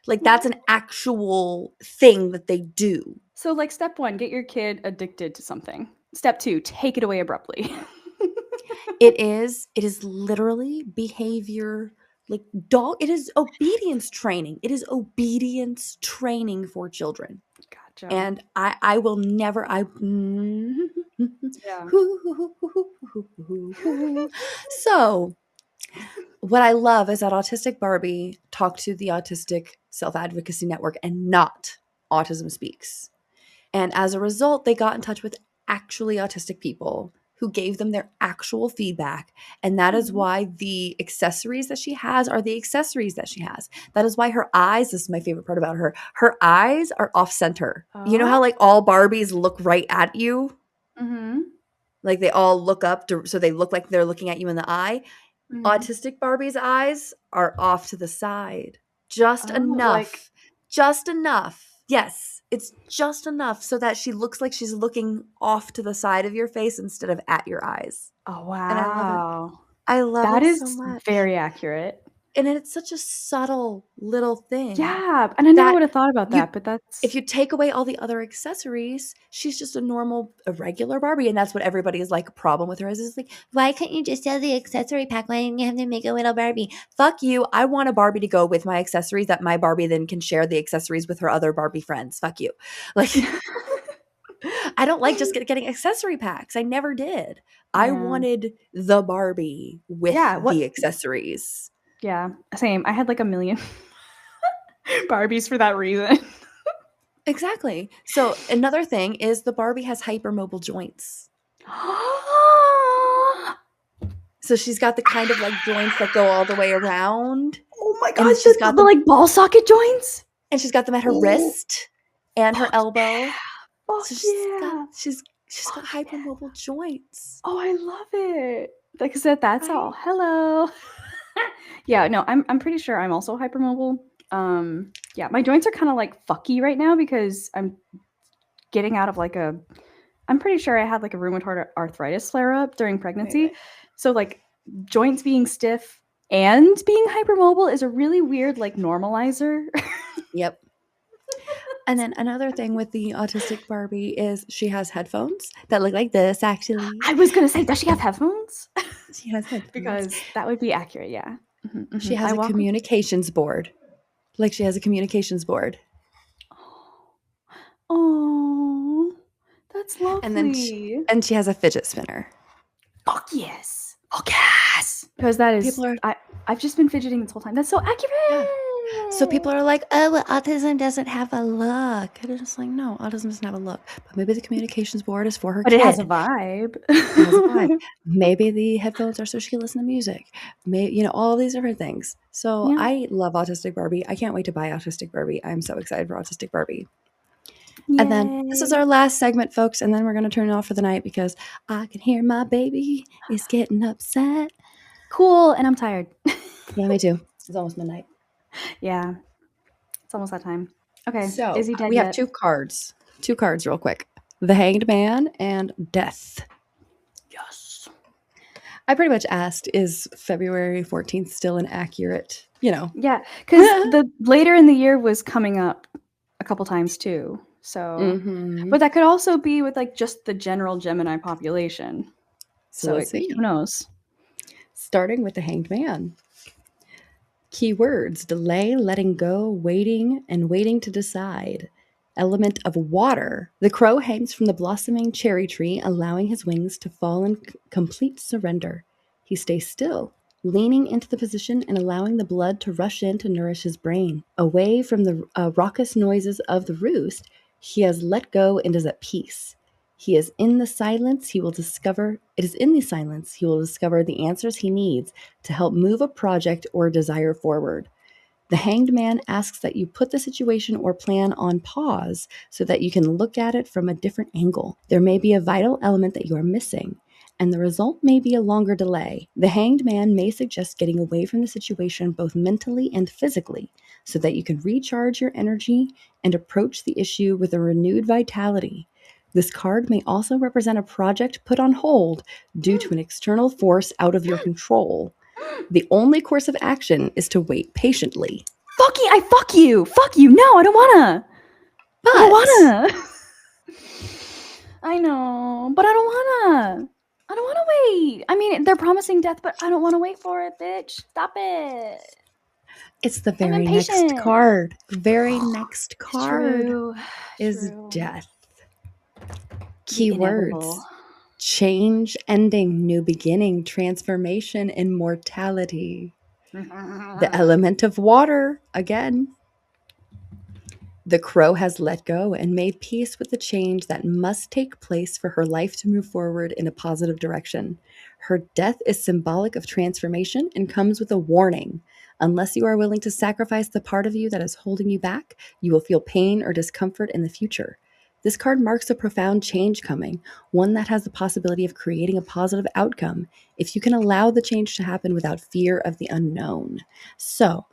Like that's an actual thing that they do. So like step 1, get your kid addicted to something. Step 2, take it away abruptly. It is literally behavior, like it is obedience training. It is obedience training for children. Gotcha. And I will never Yeah. So what I love is that Autistic Barbie talked to the Autistic Self-Advocacy Network and not Autism Speaks. And as a result, they got in touch with actually autistic people who gave them their actual feedback. And that is why the accessories that she has are the accessories that she has. That is why her eyes, this is my favorite part about her, her eyes are off center. You know how like all Barbies look right at you? Mm-hmm. Like they all look up so they look like they're looking at you in the eye. Mm-hmm. Autistic Barbie's eyes are off to the side. Just enough. Like... Just enough. Yes, it's just enough so that she looks like she's looking off to the side of your face instead of at your eyes. Oh, wow. And I love it. I love that it is so much. Very accurate. And it's such a subtle little thing. Yeah, and I never would have thought about that, but that's... If you take away all the other accessories, she's just a regular Barbie. And that's what everybody is like, a problem with her is like, why can't you just sell the accessory pack? Why didn't you have to make a little Barbie? Fuck you. I want a Barbie to go with my accessories that my Barbie then can share the accessories with her other Barbie friends. Fuck you. Like, I don't like just getting accessory packs. I never did. Yeah. I wanted the Barbie with the accessories. Yeah, same. I had like a million Barbies for that reason. Exactly. So another thing is the Barbie has hypermobile joints. So she's got the kind of like joints that go all the way around. Oh my god, she's got the like ball socket joints? And she's got them at her wrist and her elbow. Oh, so she's got hypermobile joints. Oh, I love it. Like I said, that's all. Hello. Yeah, no, I'm pretty sure I'm also hypermobile. Yeah, my joints are kind of like fucky right now because I'm getting out of like I'm pretty sure I had like a rheumatoid arthritis flare up during pregnancy. Right. So like joints being stiff and being hypermobile is a really weird like normalizer. Yep. And then another thing with the Autistic Barbie is she has headphones that look like this, actually. I was going to say, does she have headphones? She has headphones. Because that would be accurate, yeah. Mm-hmm, mm-hmm. She has a communications board. Like she has a communications board. Oh, that's lovely. And she has a fidget spinner. Fuck yes. Fuck yes. Because that is, I've just been fidgeting this whole time. That's so accurate. Yeah. So people are like, oh, well, autism doesn't have a look. And it's just like, no, autism doesn't have a look. But maybe the communications board is for her kid. But it has a vibe. Maybe the headphones are so she can listen to music. Maybe, all these different things. So yeah. I love Autistic Barbie. I can't wait to buy Autistic Barbie. I'm so excited for Autistic Barbie. Yay. And then this is our last segment, folks. And then we're going to turn it off for the night because I can hear my baby is getting upset. Cool. And I'm tired. Yeah, me too. It's almost midnight. Yeah, it's almost that time. Okay, so is he dead we yet? Have two cards real quick. The Hanged Man and Death. Yes. I pretty much asked, is February 14th still an accurate, Yeah, because the later in the year was coming up a couple times too. So, but that could also be with like just the general Gemini population. So let's see. Who knows? Starting with the Hanged Man. Keywords: delay, letting go, waiting, and waiting to decide. Element of water. The crow hangs from the blossoming cherry tree, allowing his wings to fall in complete surrender. He stays still, leaning into the position and allowing the blood to rush in to nourish his brain. Away from the raucous noises of the roost, he has let go and is at peace. He is in the silence, he will discover, it is in the silence he will discover the answers he needs to help move a project or desire forward. The hanged man asks that you put the situation or plan on pause so that you can look at it from a different angle. There may be a vital element that you are missing, and the result may be a longer delay. The hanged man may suggest getting away from the situation both mentally and physically so that you can recharge your energy and approach the issue with a renewed vitality. This card may also represent a project put on hold due to an external force out of your control. The only course of action is to wait patiently. Fuck you. Fuck you. No, I don't wanna. But I don't wanna. I know, but I don't wanna. I don't wanna wait. I mean, they're promising death, but I don't wanna wait for it, bitch. Stop it. it's the I'm very next impatient. card. Very next card True. is True. death. The Keywords: inevitable. change, ending, new beginning, transformation, immortality. The element of water, again. The crow has let go and made peace with the change that must take place for her life to move forward in a positive direction. Her death is symbolic of transformation and comes with a warning. Unless you are willing to sacrifice the part of you that is holding you back, you will feel pain or discomfort in the future. This card marks a profound change coming, one that has the possibility of creating a positive outcome if you can allow the change to happen without fear of the unknown. So,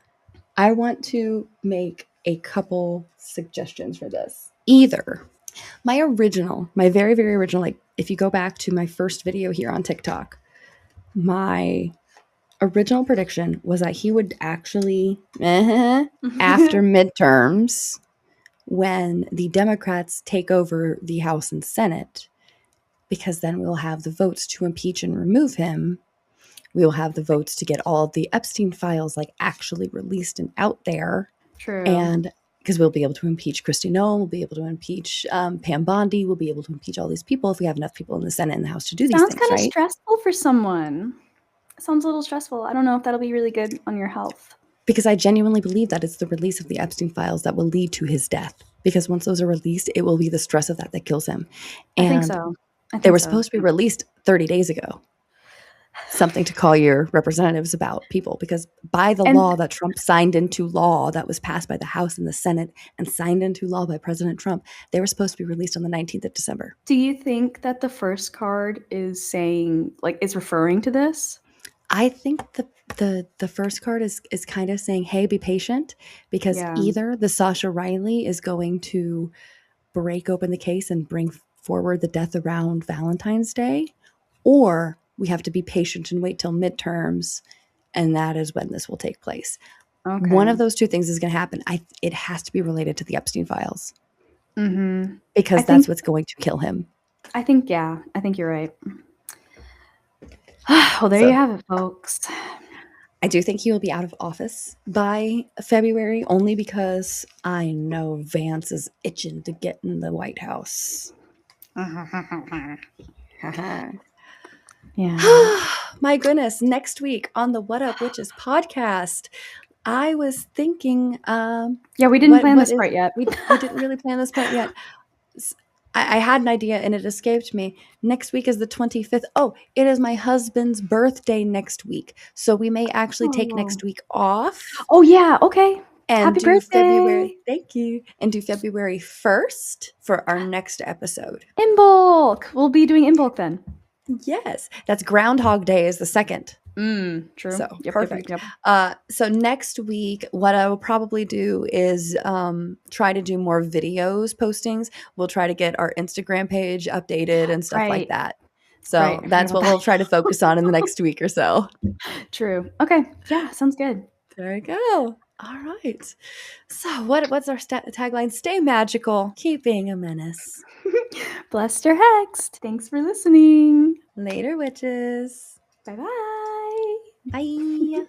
I want to make a couple suggestions for this. Either my very, very original, like if you go back to my first video here on TikTok, my original prediction was that he would actually, after midterms, when the Democrats take over the House and Senate, because then we'll have the votes to impeach and remove him. We will have the votes to get all of the Epstein files like actually released and out there. True. And because we'll be able to impeach Kristi Noem, we'll be able to impeach Pam Bondi, we'll be able to impeach all these people if we have enough people in the Senate and the House to do these Sounds things, kind of right? stressful for someone. Sounds a little stressful. I don't know if that'll be really good on your health. Because I genuinely believe that it's the release of the Epstein files that will lead to his death. Because once those are released, it will be the stress of that that kills him. And I think so. they were supposed to be released 30 days ago. Something to call your representatives about, people, because by the law that Trump signed into law, that was passed by the House and the Senate and signed into law by President Trump, they were supposed to be released on the 19th of December. Do you think that the first card is saying, like, is referring to this? I think the first card is kind of saying, hey, be patient, because either the Sasha Riley is going to break open the case and bring forward the death around Valentine's Day, or we have to be patient and wait till midterms, and that is when this will take place. Okay. One of those two things is going to happen. It has to be related to the Epstein files. Mm-hmm. Because that's what's going to kill him. I think you're right. Well, there you have it, folks. I do think he will be out of office by February, only because I know Vance is itching to get in the White House. Yeah. My goodness. Next week on the What Up Witches podcast, I was thinking... we didn't plan this part yet. We didn't really plan this part yet. I had an idea and it escaped me. Next week is the 25th. Oh, it is my husband's birthday next week. So we may actually take next week off. Oh, yeah. Okay. And happy birthday. Thank you. And do February 1st for our next episode. In bulk. We'll be doing in bulk then. Yes. That's Groundhog Day is the 2nd. True. So perfect. Yep. So next week, what I will probably do is try to do more videos postings. We'll try to get our Instagram page updated and stuff like that. So that's what we'll try to focus on in the next week or so. True. Okay. Yeah. Sounds good. There you go. All right. So what's our tagline? Stay magical. Keep being a menace. Blessed or hexed. Thanks for listening. Later, witches. Bye-bye. Bye.